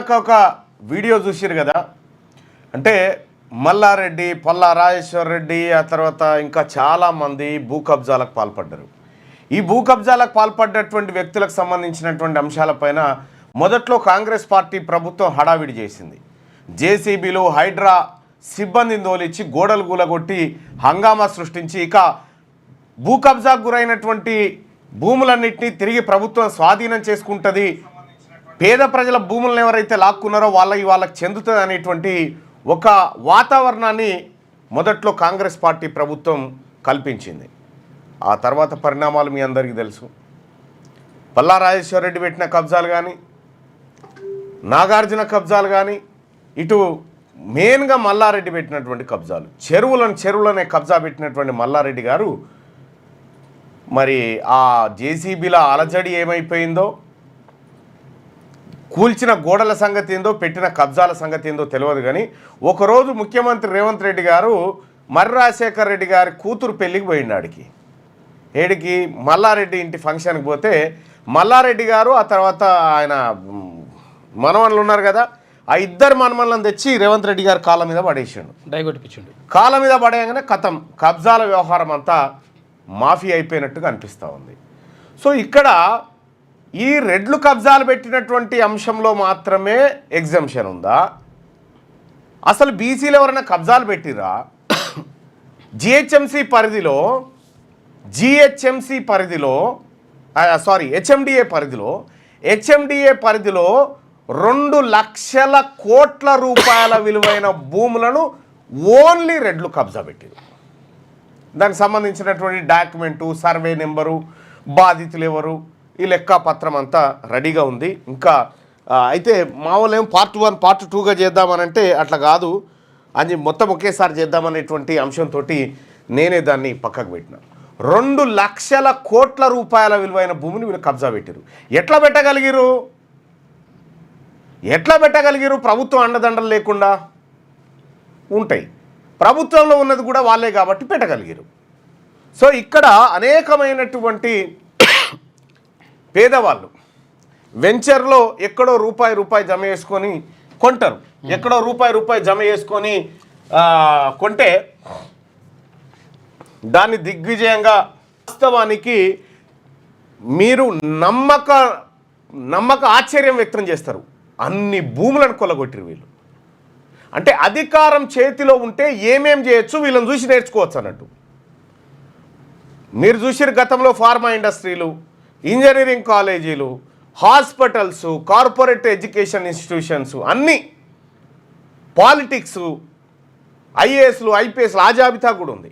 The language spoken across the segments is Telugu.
ఇందాక ఒక వీడియో చూసిరు కదా, అంటే మల్లారెడ్డి, పల్లా రాజేశ్వర్ రెడ్డి, ఆ తర్వాత ఇంకా చాలామంది భూ కబ్జాలకు పాల్పడ్డారు. ఈ భూ కబ్జాలకు పాల్పడ్డటువంటి వ్యక్తులకు సంబంధించినటువంటి అంశాలపైన మొదట్లో కాంగ్రెస్ పార్టీ ప్రభుత్వం హడావిడి చేసింది. జేసీబీలు, హైడ్రా సిబ్బందిని తోలిచ్చి గోడలు కూలగొట్టి హంగామా సృష్టించి ఇక భూ కబ్జాకు గురైనటువంటి భూములన్నింటినీ తిరిగి ప్రభుత్వం స్వాధీనం చేసుకుంటుంది, పేద ప్రజల భూములను ఎవరైతే లాక్కున్నారో వాళ్ళకి చెందుతుంది అనేటువంటి ఒక వాతావరణాన్ని మొదట్లో కాంగ్రెస్ పార్టీ ప్రభుత్వం కల్పించింది. ఆ తర్వాత పరిణామాలు మీ అందరికీ తెలుసు. పల్లా రాజేశ్వర్ రెడ్డి పెట్టిన కబ్జాలు కానీ, నాగార్జున కబ్జాలు కానీ, ఇటు మెయిన్గా మల్లారెడ్డి పెట్టినటువంటి కబ్జాలు, చెరువులనే కబ్జా పెట్టినటువంటి మల్లారెడ్డి గారు మరి ఆ జేసీబీల అలజడి ఏమైపోయిందో, కూల్చిన గోడల సంగతి ఏందో, పెట్టిన కబ్జాల సంగతి ఏందో తెలియదు. కానీ ఒకరోజు ముఖ్యమంత్రి రేవంత్ రెడ్డి గారు మర్రి రాజశేఖర్ రెడ్డి గారి కూతురు పెళ్ళికి పోయిండు. ఆడికి ఏడికి మల్లారెడ్డి ఇంటి ఫంక్షన్కి పోతే మల్లారెడ్డి గారు ఆ తర్వాత ఆయన మనవన్లు ఉన్నారు కదా, ఆ ఇద్దరు మనమల్ని తెచ్చి రేవంత్ రెడ్డి గారు కాళ్ళ మీద పడేసిండు, డైగొట్టిపించిండు. కాళ్ళ మీద పడేయగానే కథం కబ్జాల వ్యవహారం అంతా మాఫీ అయిపోయినట్టుగా అనిపిస్తూ ఉంది. సో ఇక్కడ ఈ రెడ్లు కబ్జాలు పెట్టినటువంటి అంశంలో మాత్రమే ఎగ్జంప్షన్ ఉందా? అసలు బీసీలు ఎవరైనా కబ్జాలు పెట్టిరా? హెచ్ఎండిఏ పరిధిలో 2 లక్షల కోట్ల రూపాయల విలువైన భూములను ఓన్లీ రెడ్లు కబ్జా పెట్టారు. దానికి సంబంధించినటువంటి డాక్యుమెంటు, సర్వే నెంబరు, బాధితులు ఎవరు, ఈ లెక్కపత్రం అంతా రెడీగా ఉంది. ఇంకా అయితే మా వాళ్ళు ఏం పార్ట్ 1 పార్ట్ 2గా చేద్దామనంటే అట్లా కాదు అని మొత్తం ఒకేసారి చేద్దామనేటువంటి అంశంతో నేనే దాన్ని పక్కకు పెట్టిన. 2 లక్షల కోట్ల రూపాయల విలువైన భూమిని వీళ్ళు కబ్జా పెట్టారు. ఎట్లా పెట్టగలిగారు? ప్రభుత్వం అండదండలు లేకుండా ఉంటాయి. ప్రభుత్వంలో ఉన్నది కూడా వాళ్ళే కాబట్టి పెట్టగలిగారు. సో ఇక్కడ అనేకమైనటువంటి పేదవాళ్ళు వెంచర్లో ఎక్కడో రూపాయి జమ చేసుకొని కొంటారు. ఎక్కడో రూపాయి జమ చేసుకొని కొంటే దాన్ని దిగ్విజయంగా వాస్తవానికి మీరు నమ్మక ఆశ్చర్యం వ్యక్తం చేస్తారు. అన్ని భూములను కొల్లగొట్టిరు వీళ్ళు. అంటే అధికారం చేతిలో ఉంటే ఏమేం చేయొచ్చు వీళ్ళని చూసి నేర్చుకోవచ్చు అన్నట్టు. మీరు చూసిరు గతంలో ఫార్మా ఇండస్ట్రీలు, ఇంజనీరింగ్ కాలేజీలు, హాస్పిటల్స్, కార్పొరేట్ ఎడ్యుకేషన్ ఇన్స్టిట్యూషన్స్, అన్నీ పాలిటిక్స్, ఐఏఎస్లు, ఐపీఎస్లు, ఆ జాబితా కూడా ఉంది.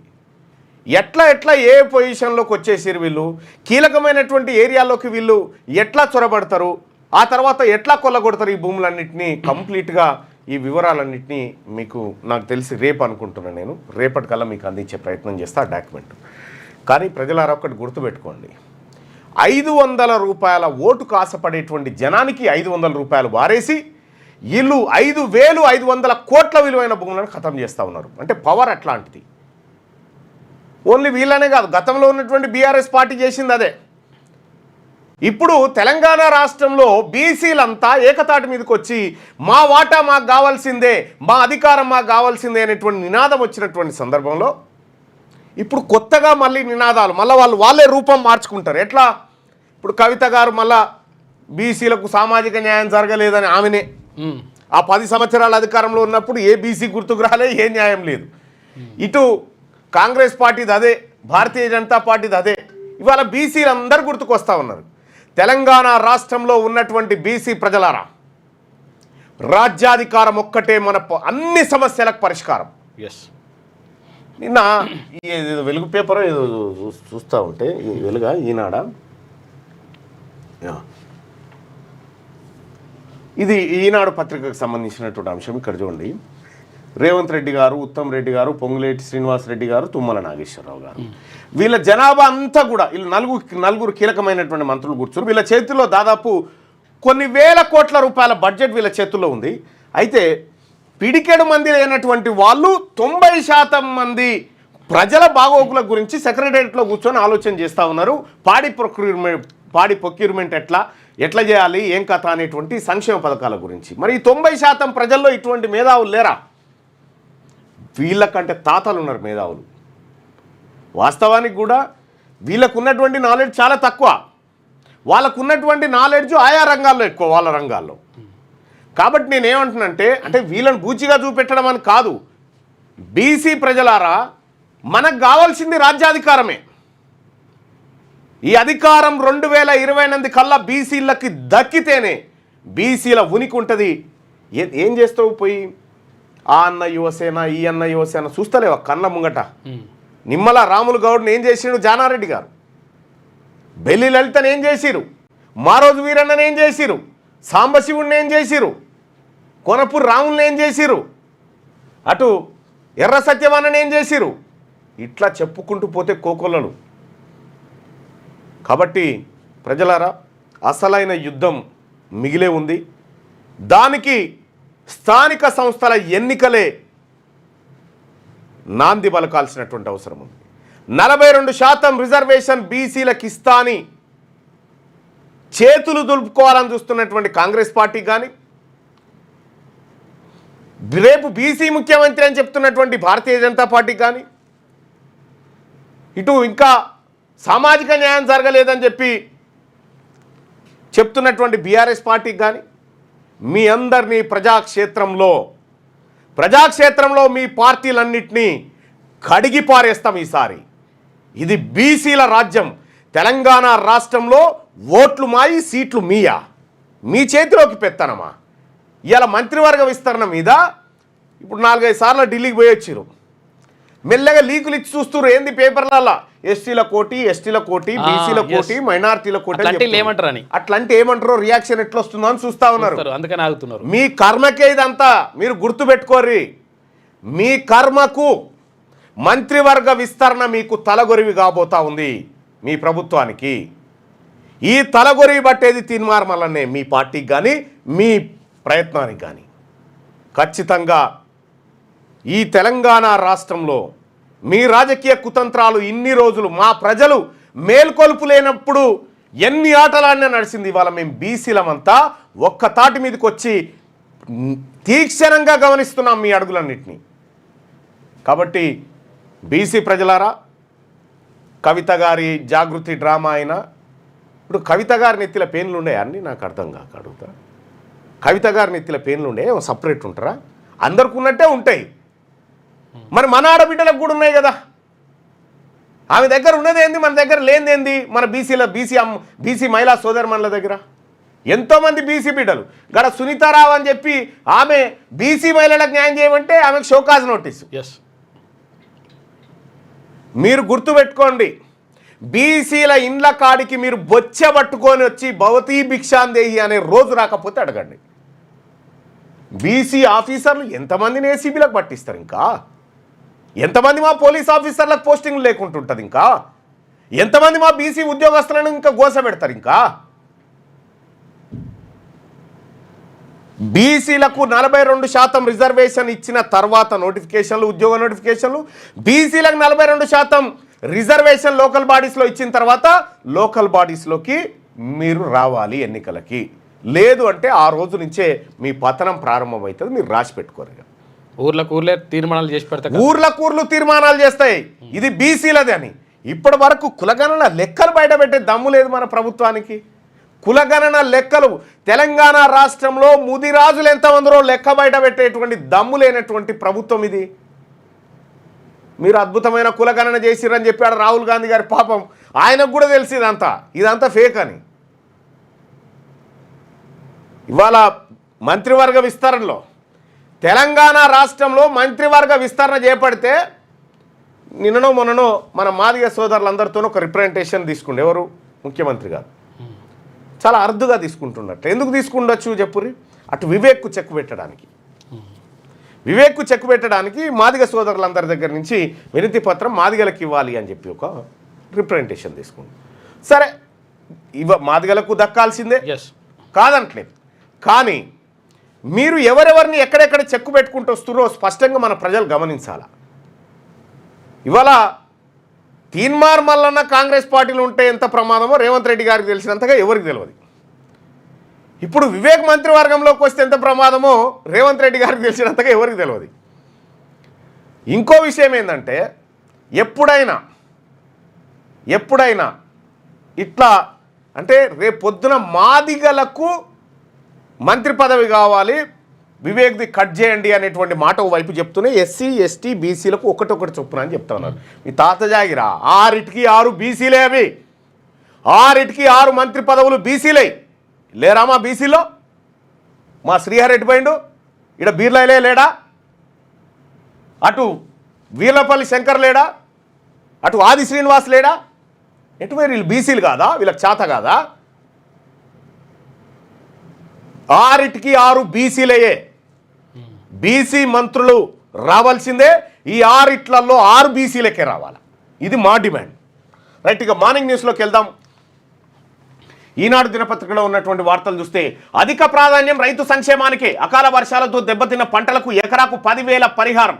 ఎట్లా ఏ పొజిషన్లోకి వచ్చేసారు వీళ్ళు, కీలకమైనటువంటి ఏరియాలోకి వీళ్ళు ఎట్లా చొరబడతారు, ఆ తర్వాత ఎట్లా కొల్లగొడతారు ఈ భూములన్నింటినీ, కంప్లీట్గా ఈ వివరాలన్నింటినీ మీకు నాకు తెలిసి రేపు అనుకుంటున్నాను. నేను రేపటికల్లా మీకు అందించే ప్రయత్నం చేస్తా ఆ డాక్యుమెంట్. కానీ ప్రజలారా ఒకటి గుర్తుపెట్టుకోండి, 500 రూపాయల ఓటు కాసపడేటువంటి జనానికి 500 రూపాయలు వారేసి వీళ్ళు 5,500 కోట్ల విలువైన భూములను ఖతం చేస్తూ ఉన్నారు. అంటే పవర్ అట్లాంటిది. ఓన్లీ వీళ్ళనే కాదు, గతంలో ఉన్నటువంటి బీఆర్ఎస్ పార్టీ చేసింది అదే. ఇప్పుడు తెలంగాణ రాష్ట్రంలో బీసీలంతా ఏకతాటి మీదకి వచ్చి మా వాటా మాకు కావాల్సిందే, మా అధికారం మాకు కావాల్సిందే అనేటువంటి నినాదం వచ్చినటువంటి సందర్భంలో ఇప్పుడు కొత్తగా మళ్ళీ నినాదాలు వాళ్ళే రూపం మార్చుకుంటారు. ఎట్లా? ఇప్పుడు కవిత గారు మళ్ళా బీసీలకు సామాజిక న్యాయం జరగలేదని ఆమెనే ఆ 10 సంవత్సరాల అధికారంలో ఉన్నప్పుడు ఏ బీసీ గుర్తుకు రాలే, ఏ న్యాయం లేదు. ఇటు కాంగ్రెస్ పార్టీది అదే, భారతీయ జనతా పార్టీది అదే. ఇవాళ బీసీలు అందరూ గుర్తుకు వస్తూ ఉన్నారు. తెలంగాణ రాష్ట్రంలో ఉన్నటువంటి బీసీ ప్రజలారా, రాజ్యాధికారం ఒక్కటే మన అన్ని సమస్యలకు పరిష్కారం. నిన్న ఏదో వెలుగు పేపర్ ఏదో చూస్తూ ఉంటే, వెలుగా ఈనాడ, ఇది ఈనాడు పత్రికకు సంబంధించినటువంటి అంశం. ఇక్కడ చూడండి, రేవంత్ రెడ్డి గారు, ఉత్తమ్ రెడ్డి గారు, పొంగులేటి శ్రీనివాస్ రెడ్డి గారు, తుమ్మల నాగేశ్వరరావు గారు, వీళ్ళ జనాభా అంతా కూడా వీళ్ళు నలుగురు కీలకమైనటువంటి మంత్రులు కూర్చున్నారు. వీళ్ళ చేతుల్లో దాదాపు కొన్ని వేల కోట్ల రూపాయల బడ్జెట్ వీళ్ళ చేతుల్లో ఉంది. అయితే పిడికెడు మంది లేనటువంటి వాళ్ళు 90% మంది ప్రజల బాగోగుల గురించి సెక్రటేరియట్లో కూర్చొని ఆలోచన చేస్తూ ఉన్నారు. పాడి ప్రొక్యూర్మెంట్ ఎట్లా, ఎట్లా చేయాలి ఏం కథ అనేటువంటి సంక్షేమ పథకాల గురించి. మరి ఈ 90% ప్రజల్లో ఇటువంటి మేధావులు లేరా? వీళ్ళకంటే తాతలు ఉన్నారు మేధావులు. వాస్తవానికి కూడా వీళ్ళకు ఉన్నటువంటి నాలెడ్జ్ చాలా తక్కువ, వాళ్ళకు ఉన్నటువంటి నాలెడ్జ్ ఆయా రంగాల్లో ఎక్కువ, వాళ్ళ రంగాల్లో. కాబట్టి నేనేమంటున్నానంటే, అంటే వీళ్ళని బూచిగా చూపెట్టడం అని కాదు, బీసీ ప్రజలారా మనకు కావాల్సింది రాజ్యాధికారమే. ఈ అధికారం 2028 కల్లా బీసీలకి దక్కితేనే బీసీల ఉనికి ఉంటుంది. ఏం చేస్తావు పోయి ఆ అన్న యువసేన ఈ అన్న యువసేన చూస్తలేవా కన్న ముంగట? నిమ్మల రాములు గౌడ్ని ఏం చేసిండు జానారెడ్డి గారు, బెల్లి లలితని ఏం చేసిరు, మారోజు వీరన్నని ఏం చేసిరు, సాంబశివుడిని ఏం చేసిరు, కొనపూర్ రాముల్ని ఏం చేసిరు, అటు ఎర్ర సత్యవాణని ఏం చేసిరు, ఇట్లా చెప్పుకుంటూ పోతే కోకొల్లలు. కాబట్టి ప్రజలారా అసలైన యుద్ధం మిగిలే ఉంది. దానికి స్థానిక సంస్థల ఎన్నికలే నాంది పలకాల్సినటువంటి అవసరం ఉంది. 42% రిజర్వేషన్ బీసీలకు ఇస్తా అని చేతులు దులుపుకోవాలని చూస్తున్నటువంటి కాంగ్రెస్ పార్టీ కానీ, రేపు బీసీ ముఖ్యమంత్రి అని చెప్తున్నటువంటి భారతీయ జనతా పార్టీ కానీ, ఇటు ఇంకా సామాజిక న్యాయం జరగలేదని చెప్పి చెప్తున్నటువంటి బీఆర్ఎస్ పార్టీకి కానీ, మీ అందరినీ ప్రజాక్షేత్రంలో మీ పార్టీలన్నింటినీ కడిగి పారేస్తాం ఈసారి. ఇది బీసీల రాజ్యం. తెలంగాణ రాష్ట్రంలో ఓట్లు మాయి సీట్లు మీయా, మీ చేతిలోకి పెత్తనమా? ఇవాళ మంత్రివర్గ విస్తరణ మీద ఇప్పుడు 4-5 సార్లు ఢిల్లీకి పోయి వచ్చిరు. మెల్లగా లీకులు ఇచ్చి చూస్తున్నారు. ఏంది పేపర్లలో ఎస్టీల కోటి, ఎస్టీల కోటి, బీసీల కోటి, మైనార్టీల కోటి అట్లంటే ఏమంటారో రియాక్షన్ ఎట్లా వస్తుందో అని చూస్తా ఉన్నారు. అందుకని ఆగుతున్నారు. మీ కర్మకే ఇదంతా, మీరు గుర్తుపెట్టుకోర్రి. మీ కర్మకు మంత్రివర్గ విస్తరణ మీకు తలగొరివి కాబోతా ఉంది మీ ప్రభుత్వానికి. ఈ తలగొరివి పట్టేది తీన్మార్మలనే మీ పార్టీకి కానీ మీ ప్రయత్నానికి కానీ. ఖచ్చితంగా ఈ తెలంగాణ రాష్ట్రంలో మీ రాజకీయ కుతంత్రాలు ఇన్ని రోజులు మా ప్రజలు మేల్కొల్పు లేనప్పుడు ఎన్ని ఆటలాడినా నడిచింది. ఇవాళ మేము బీసీలమంతా ఒక్క తాటి మీదకి వచ్చి తీక్షణంగా గమనిస్తున్నాం మీ అడుగులన్నింటినీ. కాబట్టి బీసీ ప్రజలారా, కవిత గారి జాగృతి డ్రామా అయినా ఇప్పుడు కవిత గారి నెత్తిల పేన్లు ఉండే అన్నీ నాకు అర్థం కాక అడుగుతా. కవిత గారి నెత్తిల పేన్లు ఉండే సపరేట్ ఉంటారా? అందరికి ఉన్నట్టే ఉంటాయి. మరి మన ఆడబిడ్డలకు కూడా ఉన్నాయి కదా. ఆమె దగ్గర ఉన్నది ఏంది, మన దగ్గర లేనిదేంది? మన బీసీ మహిళా సోదరిమణుల దగ్గర ఎంతోమంది బీసీ బిడ్డలు గడ సునీతారావు అని చెప్పి ఆమె బీసీ మహిళలకు న్యాయం చేయమంటే ఆమెకు షోకాజ్ నోటీసు. మీరు గుర్తుపెట్టుకోండి, బీసీల ఇండ్ల కాడికి మీరు బొచ్చ పట్టుకొని వచ్చి భవతీ భిక్షాందేహి అనే రోజు రాకపోతే అడగండి. బీసీ ఆఫీసర్లు ఎంతమందిని ఏసీబీలకు పట్టిస్తారు? ఇంకా ఎంతమంది మా పోలీస్ ఆఫీసర్లకు పోస్టింగ్ లేకుంటుంటుంది? ఇంకా ఎంతమంది మా బీసీ ఉద్యోగస్తులను ఇంకా గోస పెడతారు? ఇంకా బీసీలకు 42% రిజర్వేషన్ ఇచ్చిన తర్వాత నోటిఫికేషన్లు, ఉద్యోగ నోటిఫికేషన్లు, బీసీలకు 42% రిజర్వేషన్ లోకల్ బాడీస్లో ఇచ్చిన తర్వాత లోకల్ బాడీస్లోకి మీరు రావాలి ఎన్నికలకి. లేదు అంటే ఆ రోజు నుంచే మీ పతనం ప్రారంభమవుతుంది. మీరు రాసి పెట్టుకోరు. ఊర్లకూర్లే తీర్మానాలు చేసి పెడతాయి, ఊర్లకూర్లు తీర్మానాలు చేస్తాయి. ఇది బీసీలది అని. ఇప్పటి వరకు కులగణన లెక్కలు బయటపెట్టే దమ్ము లేదు మన ప్రభుత్వానికి. కులగణన లెక్కలు తెలంగాణ రాష్ట్రంలో ముదిరాజులు ఎంతమందిరో లెక్క బయట పెట్టేటువంటి దమ్ము లేనటువంటి ప్రభుత్వం ఇది. మీరు అద్భుతమైన కులగణన చేసిరని చెప్పాడు రాహుల్ గాంధీ గారి. పాపం ఆయనకు కూడా తెలిసి ఇదంతా ఫేక్ అని. ఇవాళ మంత్రివర్గ విస్తరణలో తెలంగాణ రాష్ట్రంలో మంత్రివర్గ విస్తరణ చేపడితే నిన్ననో మొన్ననో మన మాదిగ సోదరులందరితో ఒక రిప్రజెంటేషన్ తీసుకుండే ఎవరు? ముఖ్యమంత్రి గారు. చాలా అరుదుగా తీసుకుంటున్నట్టు. ఎందుకు తీసుకుండొచ్చు చెప్పుర్రి? అటు వివేక్కు చెక్కు పెట్టడానికి మాదిగ సోదరులందరి దగ్గర నుంచి వినతి పత్రం మాదిగలకు ఇవ్వాలి అని చెప్పి ఒక రిప్రజెంటేషన్ తీసుకుంది. సరే, మాదిగలకు దక్కాల్సిందే కాదంటలేదు. కానీ మీరు ఎవరెవరిని ఎక్కడెక్కడ చెక్కు పెట్టుకుంటూ వస్తున్నారో స్పష్టంగా మన ప్రజలు గమనించాల. ఇవాళ తీన్మార్ మల్లన్న కాంగ్రెస్ పార్టీలో ఉంటే ఎంత ప్రమాదమో రేవంత్ రెడ్డి గారికి తెలిసినంతగా ఎవరికి తెలియదు. ఇప్పుడు వివేక్ మంత్రివర్గంలోకి వస్తే ఎంత ప్రమాదమో రేవంత్ రెడ్డి గారికి తెలిసినంతగా ఎవరికి తెలియదు. ఇంకో విషయం ఏంటంటే ఎప్పుడైనా ఇట్లా అంటే రేపు పొద్దున మాదిగలకు మంత్రి పదవి కావాలి, వివేక్ది కట్ చేయండి అనేటువంటి మాట వైపు చెప్తూనే ఎస్సీ ఎస్టీ బీసీలకు ఒకటొకటి చొప్పున అని చెప్తా ఉన్నారు. మీ తాత జాగిరా 6కి 6 బీసీలే, అవి 6కి 6 మంత్రి పదవులు బీసీలే. లేరా మా బీసీలో? మా శ్రీహరెడ్డి పోయిండు, ఇక్కడ బీర్లైలే లేడా, అటు వీర్లపల్లి శంకర్ లేడా, అటు ఆది శ్రీనివాస్ లేడా? ఎటువైరు వీళ్ళు బీసీలు కాదా? వీళ్ళకి చేత కాదా? 6కి 6 బీసీలయే. బీసీ మంత్రులు రావాల్సిందే. ఈ 6లలో 6 బీసీలకే రావాలి. ఇది మా డిమాండ్. రైట్, ఇక మార్నింగ్ న్యూస్లోకి వెళ్దాం. ఈనాడు దినపత్రికలో ఉన్నటువంటి వార్తలు చూస్తే అధిక ప్రాధాన్యం రైతు సంక్షేమానికే, అకాల వర్షాలతో దెబ్బతిన్న పంటలకు ఎకరాకు 10,000 పరిహారం.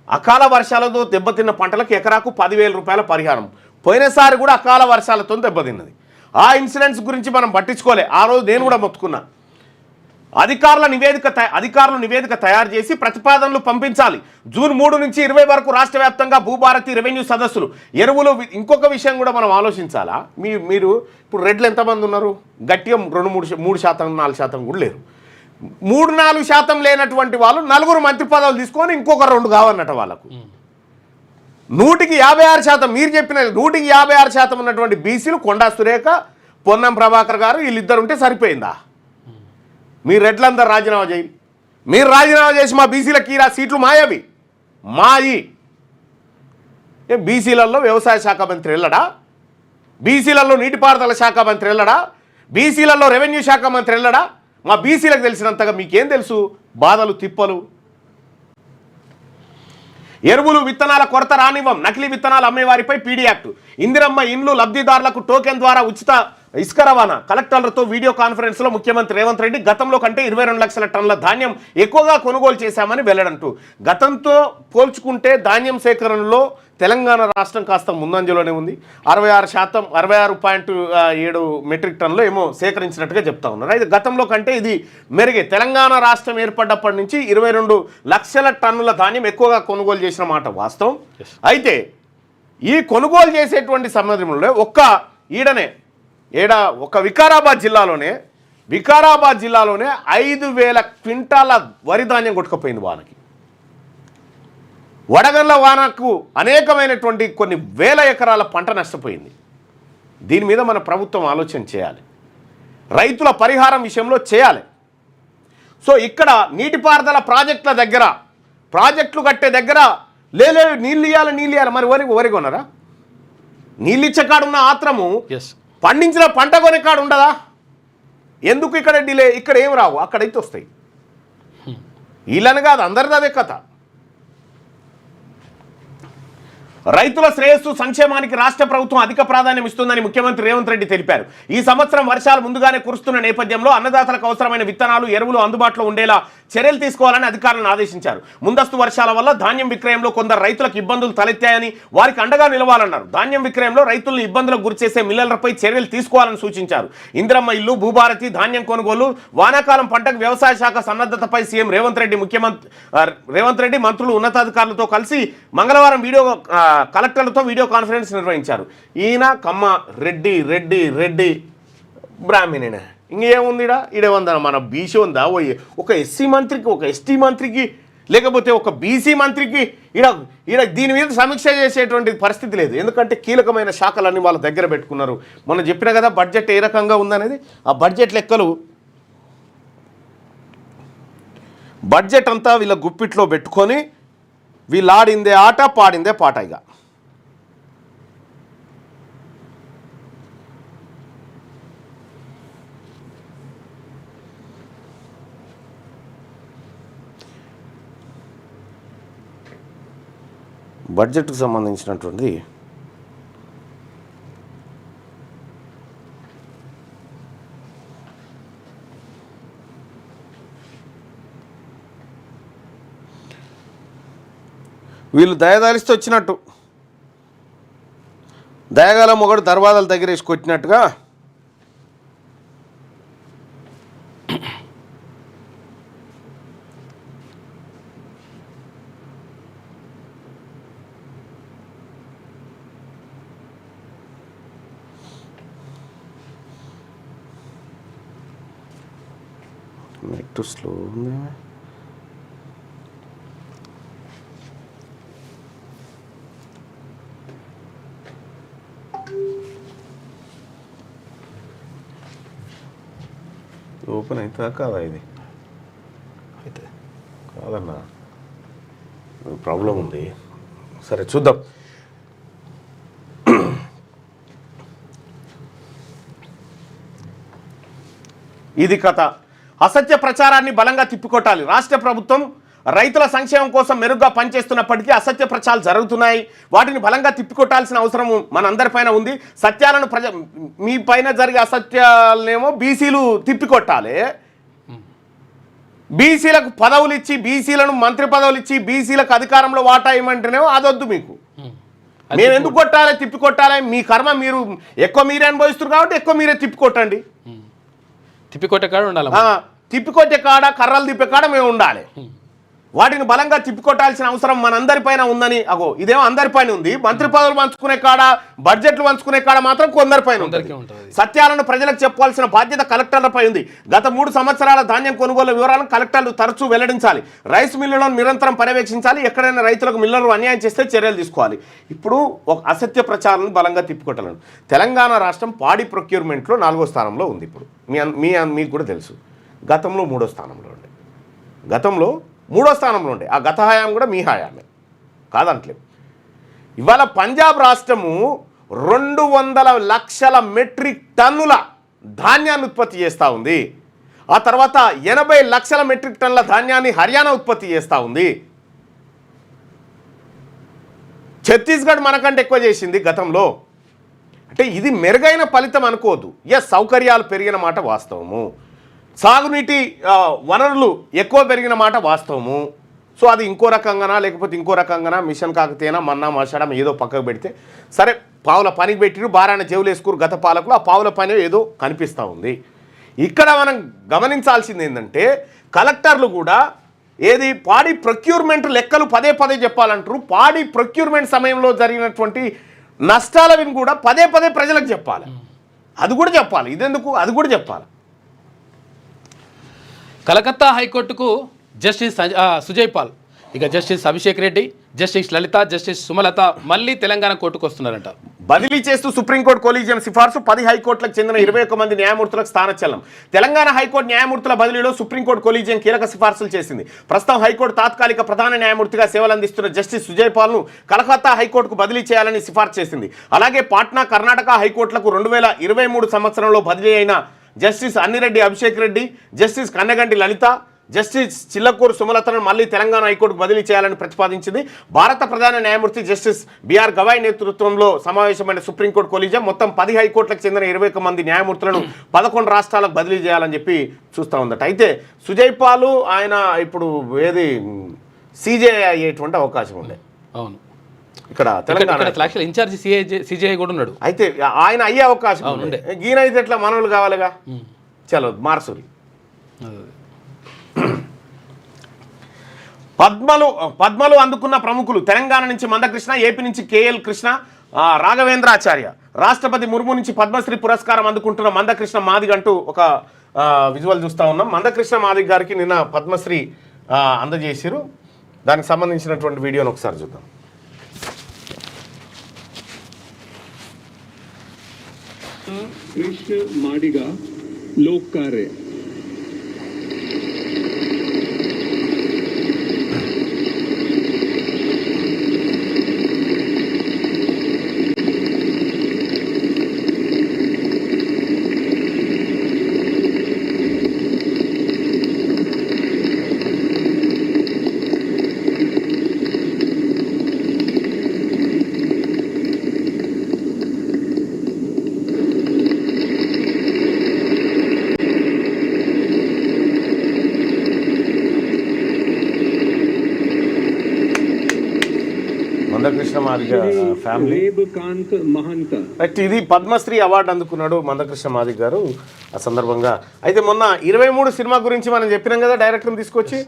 అకాల వర్షాలతో దెబ్బతిన్న పంటలకు ఎకరాకు 10,000 రూపాయల పరిహారం. పోయినసారి కూడా అకాల వర్షాలతో దెబ్బతిన్నది. ఆ ఇన్సిడెంట్స్ గురించి మనం పట్టించుకోలే. ఆ రోజు నేను కూడా మొత్తుకున్నా. అధికారులు నివేదిక తయారు చేసి ప్రతిపాదనలు పంపించాలి. జూన్ 3 నుంచి 20 వరకు రాష్ట్ర వ్యాప్తంగా భూభారతి రెవెన్యూ సదస్సులు. ఎరువులు. ఇంకొక విషయం కూడా మనం ఆలోచించాలా? మీరు ఇప్పుడు రెడ్లు ఎంతమంది ఉన్నారు? గట్టిగా 3%, 4% కూడా లేరు. 3-4% లేనటువంటి వాళ్ళు 4 మంత్రి పదవులు తీసుకొని ఇంకొక 2 కావన్నట వాళ్ళకు. 100కి 56%. మీరు చెప్పిన 100కి 56% ఉన్నటువంటి బీసీలు కొండా సురేఖ, పొన్నం ప్రభాకర్ గారు వీళ్ళిద్దరు ఉంటే సరిపోయిందా? మీరు రెడ్లందరూ రాజీనామా చేయి. మీరు రాజీనామా చేసి మా బీసీలకి సీట్లు మాయవి మాయి. బీసీలలో వ్యవసాయ శాఖ మంత్రి వెళ్ళడా? బీసీలలో నీటిపారుదల శాఖ మంత్రి వెళ్ళడా? బీసీలలో రెవెన్యూ శాఖ మంత్రి వెళ్ళడా? మా బీసీలకు తెలిసినంతగా మీకేం తెలుసు? బాధలు తిప్పలు. ఎరువులు విత్తనాల కొరత రానివ్వం, నకిలీ విత్తనాలు అమ్మేవారిపై పీడీ యాక్ట్. ఇందిరమ్మ ఇండ్లు లబ్ధిదారులకు టోకెన్ ద్వారా ఉచిత ఇసుక రవాణా. కలెక్టర్లతో వీడియో కాన్ఫరెన్స్లో ముఖ్యమంత్రి రేవంత్ రెడ్డి గతంలో కంటే 22 లక్షల టన్నుల ధాన్యం ఎక్కువగా కొనుగోలు చేశామని వెల్లడంటూ. గతంతో పోల్చుకుంటే ధాన్యం సేకరణలో తెలంగాణ రాష్ట్రం కాస్త ముందంజలోనే ఉంది. 66.7 మెట్రిక్ టన్నులు ఏమో సేకరించినట్టుగా చెప్తా ఉన్నారు. అయితే గతంలో కంటే ఇది మెరుగే. తెలంగాణ రాష్ట్రం ఏర్పడ్డప్పటి నుంచి 22 లక్షల టన్నుల ధాన్యం ఎక్కువగా కొనుగోలు చేసిన మాట వాస్తవం. అయితే ఈ కొనుగోలు చేసేటువంటి సమయంలో ఒక వికారాబాద్ జిల్లాలోనే 5,000 క్వింటాల వరి ధాన్యం కొట్టుకుపోయింది వానకి. వడగండ్ల వానకు అనేకమైనటువంటి కొన్ని వేల ఎకరాల పంట నష్టపోయింది. దీని మీద మన ప్రభుత్వం ఆలోచన చేయాలి. రైతుల పరిహారం విషయంలో చేయాలి. సో ఇక్కడ నీటిపారుదల ప్రాజెక్టుల దగ్గర, ప్రాజెక్టులు కట్టే దగ్గర నీళ్ళు ఇవ్వాలి. మరి వరి కొనరా? నీళ్ళు ఇచ్చే కాడున్న ఆత్రము పండించిన పంట కొనే కాడు ఉండదా? ఎందుకు ఇక్కడ డిలే? ఇక్కడ ఏం రావు, అక్కడైతే వస్తాయి. వీళ్ళని కాదు, అందరిది అదే కథ. రైతుల శ్రేయస్సు సంక్షేమానికి రాష్ట్ర ప్రభుత్వం అధిక ప్రాధాన్యం ఇస్తుందని ముఖ్యమంత్రి రేవంత్ రెడ్డి తెలిపారు. ఈ సంవత్సరం వర్షాలు ముందుగానే కురుస్తున్న నేపథ్యంలో అన్నదాతలకు అవసరమైన విత్తనాలు, ఎరువులు అందుబాటులో ఉండేలా చర్యలు తీసుకోవాలని అధికారులను ఆదేశించారు. ముందస్తు వర్షాల వల్ల ధాన్యం విక్రయంలో కొందరు రైతులకు ఇబ్బందులు తలెత్తాయని, వారికి అండగా నిలవాలన్నారు. ధాన్యం విక్రయంలో రైతులను ఇబ్బందులకు గురిచేసే మిల్లర్లపై చర్యలు తీసుకోవాలని సూచించారు. ఇందిరమ్మ ఇల్లు, భూభారతి, ధాన్యం కొనుగోలు, వానాకాలం పంటకు వ్యవసాయ శాఖ సన్నద్ధతపై సీఎం రేవంత్ రెడ్డి మంత్రులు, ఉన్నతాధికారులతో కలిసి మంగళవారం కలెక్టర్లతో వీడియో కాన్ఫరెన్స్ నిర్వహించారు. ఈయన కమ్మ రెడ్డి బ్రాహ్మణేనా? ఇంకేముందిడా? ఈడేముందా? మన బీసీ ఉందా? ఒక ఎస్సీ మంత్రికి, ఒక ఎస్టీ మంత్రికి, లేకపోతే ఒక బీసీ మంత్రికి ఈడ దీని మీద సమీక్ష చేసేటువంటి పరిస్థితి లేదు. ఎందుకంటే కీలకమైన శాఖలన్నీ వాళ్ళ దగ్గర పెట్టుకున్నారు. మనం చెప్పిన కదా బడ్జెట్ ఏ రకంగా ఉందనేది. ఆ బడ్జెట్ లెక్కలు, బడ్జెట్ అంతా వీళ్ళ గుప్పిట్లో పెట్టుకొని వీళ్ళు ఆడిందే ఆట, పాడిందే పాట. ఇక బడ్జెట్కు సంబంధించినటువంటి వీళ్ళు దయదాలిస్తే వచ్చినట్టు, దయగల మొగడు దర్వాజాల దగ్గర వేసుకొచ్చినట్టుగా నెట్ స్లో ఉంది. ఓపెన్ అవుతుందా కాదా? ఇది అయితే కాదన్నా, ప్రాబ్లం ఉంది. సరే చూద్దాం. ఇది కథ. అసత్య ప్రచారాన్ని బలంగా తిప్పికొట్టాలి. రాష్ట్ర ప్రభుత్వం రైతుల సంక్షేమం కోసం మెరుగ్గా పనిచేస్తున్నప్పటికీ అసత్య ప్రచారాలు జరుగుతున్నాయి. వాటిని బలంగా తిప్పికొట్టాల్సిన అవసరం మనందరిపైన ఉంది. సత్యాలను మీ పైన జరిగే అసత్యాలనేమో బీసీలు తిప్పికొట్టాలి. బీసీలకు పదవులు ఇచ్చి, బీసీలను మంత్రి పదవులు ఇచ్చి, బీసీలకు అధికారంలో వాటా ఇవ్వమంటేనేమో అదొద్దు మీకు. మేము ఎందుకు కొట్టాలి? తిప్పికొట్టాలి. మీ కర్మ. మీరు ఎక్కువ మీరే అనుభవిస్తున్నారు కాబట్టి ఎక్కువ మీరే తిప్పికొట్టండి. తిప్పికొట్టే కాడ ఉండాలి. తిప్పికొట్టే కాడ, కర్రలు తిప్పే కాడ మేము ఉండాలి. వాటిని బలంగా తిప్పికొట్టాల్సిన అవసరం మనందరిపైన ఉందని. అగో ఇదేమో అందరిపైన ఉంది. మంత్రి పదవులు పంచుకునే కాడ, బడ్జెట్లు పంచుకునే కాడ మాత్రం కొందరిపైన ఉంటుంది. సత్యాలను ప్రజలకు చెప్పాల్సిన బాధ్యత కలెక్టర్లపై ఉంది. గత 3 సంవత్సరాల ధాన్యం కొనుగోలు వివరాలను కలెక్టర్లు తరచూ వెల్లడించాలి. రైస్ మిల్లులను నిరంతరం పర్యవేక్షించాలి. ఎక్కడైనా రైతులకు మిల్లర్లు అన్యాయం చేస్తే చర్యలు తీసుకోవాలి. ఇప్పుడు ఒక అసత్య ప్రచారాలను బలంగా తిప్పికొట్టాలని. తెలంగాణ రాష్ట్రం పాడి ప్రొక్యూర్మెంట్లో 4వ స్థానంలో ఉంది. ఇప్పుడు మీకు కూడా తెలుసు, గతంలో 3వ స్థానంలో ఉండే. గతంలో 3వ స్థానంలో ఉండే. ఆ గత హయాం కూడా మీ హయామే కాదంటలేదు. ఇవాళ పంజాబ్ రాష్ట్రము 200 లక్షల మెట్రిక్ టన్నుల ధాన్యాన్ని ఉత్పత్తి చేస్తూ ఉంది. ఆ తర్వాత 80 లక్షల మెట్రిక్ టన్నుల ధాన్యాన్ని హర్యానా ఉత్పత్తి చేస్తూ ఉంది. ఛత్తీస్గఢ్ మనకంటే ఎక్కువ చేసింది గతంలో. అంటే ఇది మెరుగైన ఫలితం అనుకోవద్దు. సౌకర్యాలు పెరిగిన మాట వాస్తవము. సాగునీటి వనరులు ఎక్కువ పెరిగిన మాట వాస్తవము. సో అది ఇంకో రకంగానా లేకపోతే ఇంకో రకంగానా, మిషన్ కాకతేనా, మన్నా మాషాడం ఏదో పక్కకు పెడితే సరే, పావుల పనికి పెట్టిరు, బారాన చెవులు వేసుకురు గత పాలకులు. ఆ పావుల పని ఏదో కనిపిస్తూ ఉంది. ఇక్కడ మనం గమనించాల్సింది ఏంటంటే, కలెక్టర్లు కూడా ఏది పాడి ప్రొక్యూర్మెంట్ లెక్కలు పదే పదే చెప్పాలంటారు. పాడి ప్రొక్యూర్మెంట్ సమయంలో జరిగినటువంటి నష్టాలవి కూడా పదే పదే ప్రజలకు చెప్పాలి. అది కూడా చెప్పాలి. ఇదెందుకు, అది కూడా చెప్పాలి. కలకత్తా హైకోర్టుకు జస్టిస్ సుజయ్ పాల్, ఇక జస్టిస్ అభిషేక్ రెడ్డి, జస్టిస్ లలిత, జస్టిస్ సుమలత మళ్ళీ తెలంగాణ కోర్టుకు వస్తున్నారంట. బదిలీ చేస్తూ సుప్రీంకోర్టు కొలీజియం సిఫార్సు. 10 హైకోర్టులకు చెందిన 21 మంది న్యాయమూర్తులకు స్థానచలనం. తెలంగాణ హైకోర్టు న్యాయమూర్తుల బదిలీలో సుప్రీంకోర్టు కొలీజియం కీలక సిఫార్సులు చేసింది. ప్రస్తుతం హైకోర్టు తాత్కాలిక ప్రధాన న్యాయమూర్తిగా సేవలు అందిస్తున్న జస్టిస్ సుజయ్ పాల్ను కలకత్తా హైకోర్టుకు బదిలీ చేయాలని సిఫార్సు చేసింది. అలాగే పాట్నా, కర్ణాటక హైకోర్టులకు 2023 సంవత్సరంలో బదిలీ అయిన జస్టిస్ అన్నిరెడ్డి అభిషేక్ రెడ్డి, జస్టిస్ కన్నగంటి లలిత, జస్టిస్ చిల్లకూరు సుమలతను మళ్ళీ తెలంగాణ హైకోర్టుకు బదిలీ చేయాలని ప్రతిపాదించింది. భారత ప్రధాన న్యాయమూర్తి జస్టిస్ బిఆర్ గవాయ్ నేతృత్వంలో సమావేశమైన సుప్రీంకోర్టు కొలీజియం మొత్తం 10 హైకోర్టులకు చెందిన 21 మంది న్యాయమూర్తులను 11 రాష్ట్రాలకు బదిలీ చేయాలని చెప్పి చూస్తూ ఉందట. అయితే సుజయ్ పాలు ఆయన ఇప్పుడు ఏది సీజే అయ్యేటువంటి అవకాశం ఉండే. అవును, ఇక్కడ తెలంగాణ ఇన్ఛార్జ్ సిజేఐ కూడా ఉన్నాడు. అయితే ఆయన అయ్యే అవకాశం ఉండే. ఈయన అయితే ఎట్లా మనవులు కావాలిగా. చలో మార్సురి. పద్మలు అందుకున్న ప్రముఖులు. తెలంగాణ నుంచి మందకృష్ణ, ఏపీ నుంచి కేఎల్ కృష్ణ, రాఘవేంద్రాచార్య. రాష్ట్రపతి ముర్ము నుంచి పద్మశ్రీ పురస్కారం అందుకుంటున్న మందకృష్ణ మాదిగ్ అంటూ ఒక విజువల్ చూస్తూ ఉన్నాం. మందకృష్ణ మాదిగ్ గారికి నిన్న పద్మశ్రీ అందజేసారు. దానికి సంబంధించినటువంటి వీడియోని ఒకసారి చూద్దాం. कृष्ण माडिगा लोक कार्य మందకృష్ణ మాదిగ ఫ్యామిలీ. ఇది పద్మశ్రీ అవార్డు అందుకున్నాడు మందకృష్ణ మాదిగ గారు ఆ సందర్భంగా. అయితే మొన్న 23 సినిమా గురించి మనం చెప్పినాం కదా, డైరెక్టర్ని తీసుకొచ్చి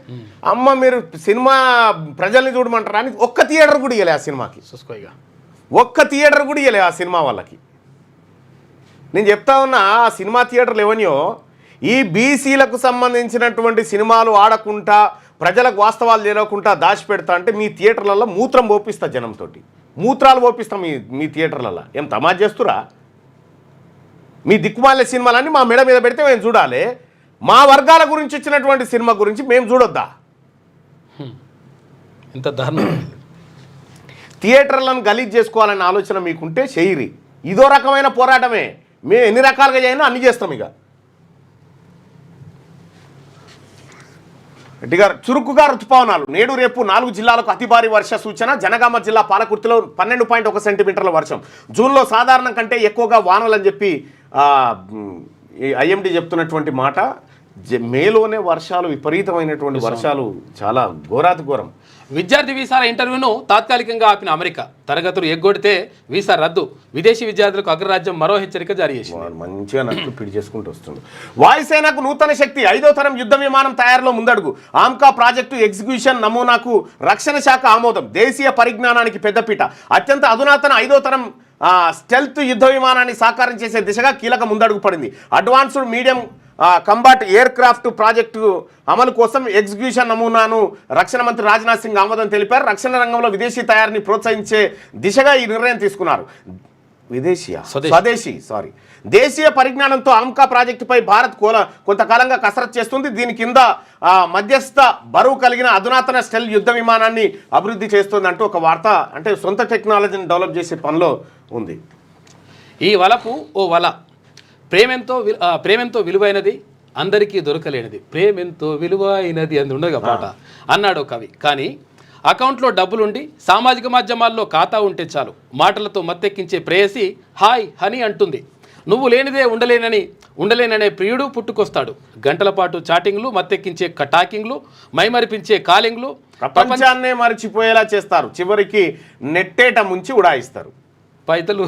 అమ్మ మీరు సినిమా ప్రజల్ని చూడమంటారా అని ఒక్క థియేటర్ కూడా ఇవ్వలే ఆ సినిమాకి. ఒక్క థియేటర్ కూడా ఇవ్వలే ఆ సినిమా వాళ్ళకి. నేను చెప్తా ఉన్నా, ఆ సినిమా థియేటర్లు ఎవనియో ఈ బీసీలకు సంబంధించినటువంటి సినిమాలు ఆడకుండా ప్రజలకు వాస్తవాలు తెలియకుండా దాచిపెడతా అంటే మీ థియేటర్లలో మూత్రం పోపిస్తా జనంతో, మూత్రాలు పోపిస్తాం మీ థియేటర్లలో. ఏం తమాజ్ చేస్తురా? మీ దిక్కుమాలే సినిమాలన్నీ మా మెడ మీద పెడితే మేము చూడాలి, మా వర్గాల గురించి వచ్చినటువంటి సినిమా గురించి మేము చూడొద్దా? ఇంత దారుణం. థియేటర్లను గలీజ్ చేసుకోవాలనే ఆలోచన మీకుంటే చెయ్యిరి. ఇదో రకమైన పోరాటమే. మేము ఎన్ని రకాలుగా చేయనా అన్ని చేస్తాం. ఇక రెడ్డిగారు, చురుకుగా ఋతుపవనాలు నేడు రేపు 4 జిల్లాలకు అతి భారీ వర్ష సూచన. జనగామ జిల్లా పాలకుర్తిలో 12.1 సెంటీమీటర్ల వర్షం. జూన్లో సాధారణం కంటే ఎక్కువగా వానలని చెప్పి ఐఎండీ చెప్తున్నటువంటి మాట. మేలోనే వర్షాలు, విపరీతమైనటువంటి వర్షాలు, చాలా ఘోరాతి ఘోరం. విద్యార్థి వీసాల ఇంటర్వ్యూను తాత్కాలికంగా ఆపిన అమెరికా. తరగతులు ఎగ్గొడితే వీసా రద్దు. విదేశీ విద్యార్థులకు అగ్రరాజ్యం మరో హెచ్చరిక జారీ చేసింది. మంచిగా నట్లు పిడి చేసుకుంటూ వస్తుంది. వాయుసేనకు నూతన శక్తి. 5వ తరం యుద్ధ విమానం తయారీలో ముందడుగు. ఆమ్కా ప్రాజెక్టు ఎగ్జిక్యూషన్ నమూనాకు రక్షణ శాఖ ఆమోదం. దేశీయ పరిజ్ఞానానికి పెద్దపీట. అత్యంత అధునాతన 5వ తరం స్టెల్త్ యుద్ధ విమానాన్ని సాకారం చేసే దిశగా కీలక ముందడుగు పడింది. Advanced medium combat air craft project అమలు కోసం ఎగ్జిక్యూషన్ నమూనాను రక్షణ మంత్రి రాజ్నాథ్ సింగ్ ఆమోదం తెలిపారు. రక్షణ రంగంలో విదేశీ తయారీని ప్రోత్సహించే దిశగా ఈ నిర్ణయం తీసుకున్నారు. దేశీయ పరిజ్ఞానంతో ఆమ్కా ప్రాజెక్టుపై భారత్ కొంతకాలంగా కసరత్తు చేస్తుంది. దీని కింద మధ్యస్థ బరువు కలిగిన అధునాతన స్టెల్ యుద్ధ విమానాన్ని అభివృద్ధి చేస్తుంది అంటూ ఒక వార్త. అంటే సొంత టెక్నాలజీని డెవలప్ చేసే పనిలో ఉంది. ఈ వలపు ఓ వల. ప్రేమెంతో విలువైనది, అందరికీ దొరకలేనిది. ప్రేమెంతో విలువైనది అని ఉండగా పాట అన్నాడు కవి. కానీ అకౌంట్లో డబ్బులుండి సామాజిక మాధ్యమాల్లో ఖాతా ఉంటే చాలు, మాటలతో మత్తెక్కించే ప్రేయసి హాయ్ హనీ అంటుంది. నువ్వు లేనిదే ఉండలేననే ప్రియుడు పుట్టుకొస్తాడు. గంటల పాటు చాటింగ్లు, మత్తెక్కించే టాకింగ్లు, మైమరిపించే కాలింగ్లు, ప్రపంచాన్నే మరిచిపోయేలా చేస్తారు. చివరికి నెట్టేట ముంచి ఉడాయిస్తారు. పైసలు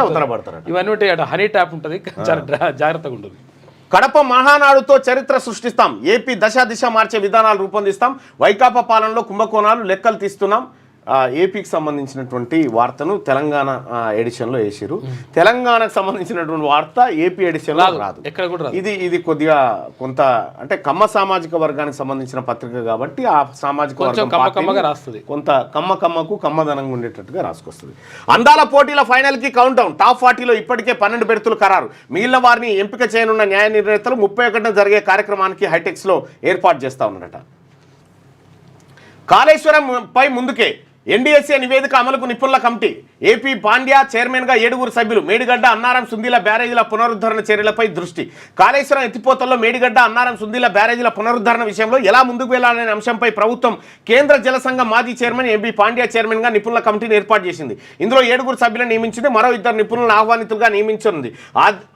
అవతరపడతారు. ఇవన్నీ ఉంటాయి. హనీ ట్యాప్ ఉంటుంది, చాలా జాగ్రత్తగా ఉంటుంది. కడప మహానాడుతో చరిత్ర సృష్టిస్తాం. ఏపీ దిశ మార్చే విధానాలు రూపొందిస్తాం. వైకాపా పాలనలో కుంభకోణాలు లెక్కలు తీస్తున్నాం. ఏపీకి సంబంధించినటువంటి వార్తను తెలంగాణ ఎడిషన్లో వేసారు. తెలంగాణకు సంబంధించినటువంటి వార్త ఏపీ ఎడిషన్లో రాదు. ఎక్కడ కూడా ఇది కొద్దిగా కొంత అంటే కమ్మ సామాజిక వర్గానికి సంబంధించిన పత్రిక కాబట్టి ఆ సామాజిక వర్గం కొంత కమ్మకు కమ్మదనంగా ఉండేటట్టుగా రాసుకొస్తుంది. అందాల పోటీల ఫైనల్కి కౌంట్ డౌన్. టాప్ 40లో ఇప్పటికే 12 బెర్తులు ఖరారు. మిగిలిన వారిని ఎంపిక చేయనున్న న్యాయ నిర్ణేతలు 31న జరిగే కార్యక్రమానికి హైటెక్స్లో ఏర్పాటు చేస్తా ఉన్నారట. కాళేశ్వరం పై ముందుకే ఎన్డీఎస్ఏ నివేదిక అమలుకు నిపుణుల కమిటీ. ఏపీ పాండ్యా చైర్మన్గా 7 సభ్యులు. మేడిగడ్డ, అన్నారం, సుందీల బ్యారేజీల పునరుద్ధరణ చర్యలపై దృష్టి. కాళేశ్వరం ఎత్తిపోతల్లో మేడిగడ్డ, అన్నారం, సుందీల బ్యారేజీల పునరుద్ధరణ విషయంలో ఎలా ముందుకు వెళ్లాలనే అంశంపై ప్రభుత్వం కేంద్ర జల సంఘం మాజీ చైర్మన్ ఎంపీ పాండ్యా చైర్మన్గా నిపుణుల కమిటీని ఏర్పాటు చేసింది. ఇందులో 7 సభ్యులను నియమించింది. మరో 2 నిపుణులను ఆహ్వానితులుగా నియమించింది.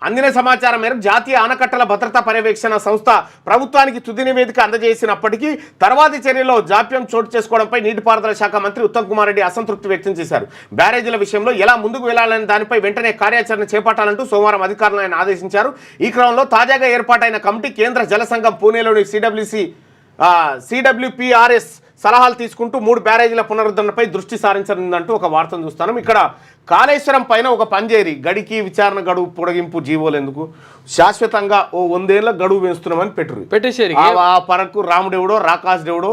అందిన సమాచారం మేరకు జాతీయ ఆనకట్టల భద్రతా పర్యవేక్షణ సంస్థ ప్రభుత్వానికి తుది నివేదిక అందజేసినప్పటికీ తర్వాతి చర్యలో జాప్యం చోటు చేసుకోవడంపై నీటిపారుదల శాఖ మంత్రి ఉత్తమ్ కుమార్ రెడ్డి అసంతృప్తి వ్యక్తం చేశారు. బ్యారేజీల విషయంలో ఎలా ముందుకు వెళ్లాలని దానిపై వెంటనే కార్యాచరణ చేపట్టాలంటూ సోమవారం అధికారులను ఆయన ఆదేశించారు. ఈ క్రమంలో తాజాగా ఏర్పాటైన కమిటీ కేంద్ర జల సంఘం పూణేలోని సిడబ్ల్యూపీఆర్ఎస్ సలహాలు తీసుకుంటూ 3 బ్యారేజీల పునరుద్ధరణపై దృష్టి సారించనుందంటూ ఒక వార్తను చూస్తాను. ఇక్కడ కాళేశ్వరం పైన ఒక పంజేరి గడికి విచారణ గడువు పొడిగింపు జీవోలు ఎందుకు, శాశ్వతంగా ఓ 100 ఏళ్ల గడువు వేస్తున్నామని పెట్టేశారు. ఆ పరకు రాముడెవడో రాకాశ్ దేవుడో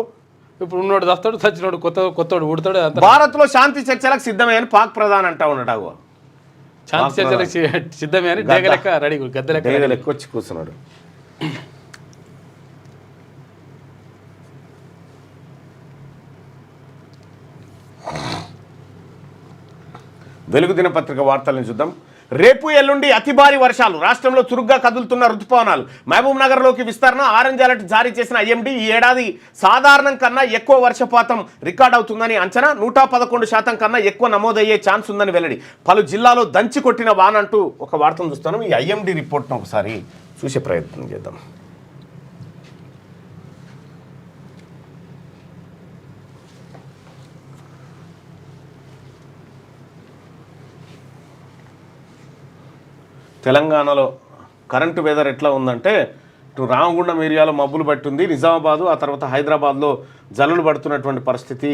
ఇప్పుడు ఉన్నోడు వస్తాడు, చచ్చినోడు కొత్తోడు ఉడతాడు. భారత్ లో శాంతి చర్చలకు సిద్ధమే అని పాక్ ప్రధాని అంటా ఉన్నాడు. శాంతి చర్చలకు సిద్ధమే అని గద్దెలెక్క వచ్చి కూర్చున్నాడు. వెలుగు దినపత్రిక వార్తలను చూద్దాం. రేపు ఎల్లుండి అతి భారీ వర్షాలు. రాష్ట్రంలో చురుగ్గా కదులుతున్న రుతుపవనాలు. మహబూబ్ నగర్లోకి విస్తరణ. ఆరెంజ్ అలర్ట్ జారీ చేసిన ఐఎండీ ఈ ఏడాది సాధారణం కన్నా ఎక్కువ వర్షపాతం రికార్డ్ అవుతుందని అంచనా. 111% కన్నా ఎక్కువ నమోదయ్యే ఛాన్స్ ఉందని వెల్లడి. పలు జిల్లాలో దంచి కొట్టిన వాన అంటూ ఒక వార్తను చూస్తాను. ఈ ఐఎండీ రిపోర్ట్ను ఒకసారి చూసే ప్రయత్నం చేద్దాం. తెలంగాణలో కరెంటు వెదర్ ఎట్లా ఉందంటే ఇటు రామగుండం ఏరియాలో మబ్బులు పట్టుంది. నిజామాబాదు ఆ తర్వాత హైదరాబాద్లో జల్లులు పడుతున్నటువంటి పరిస్థితి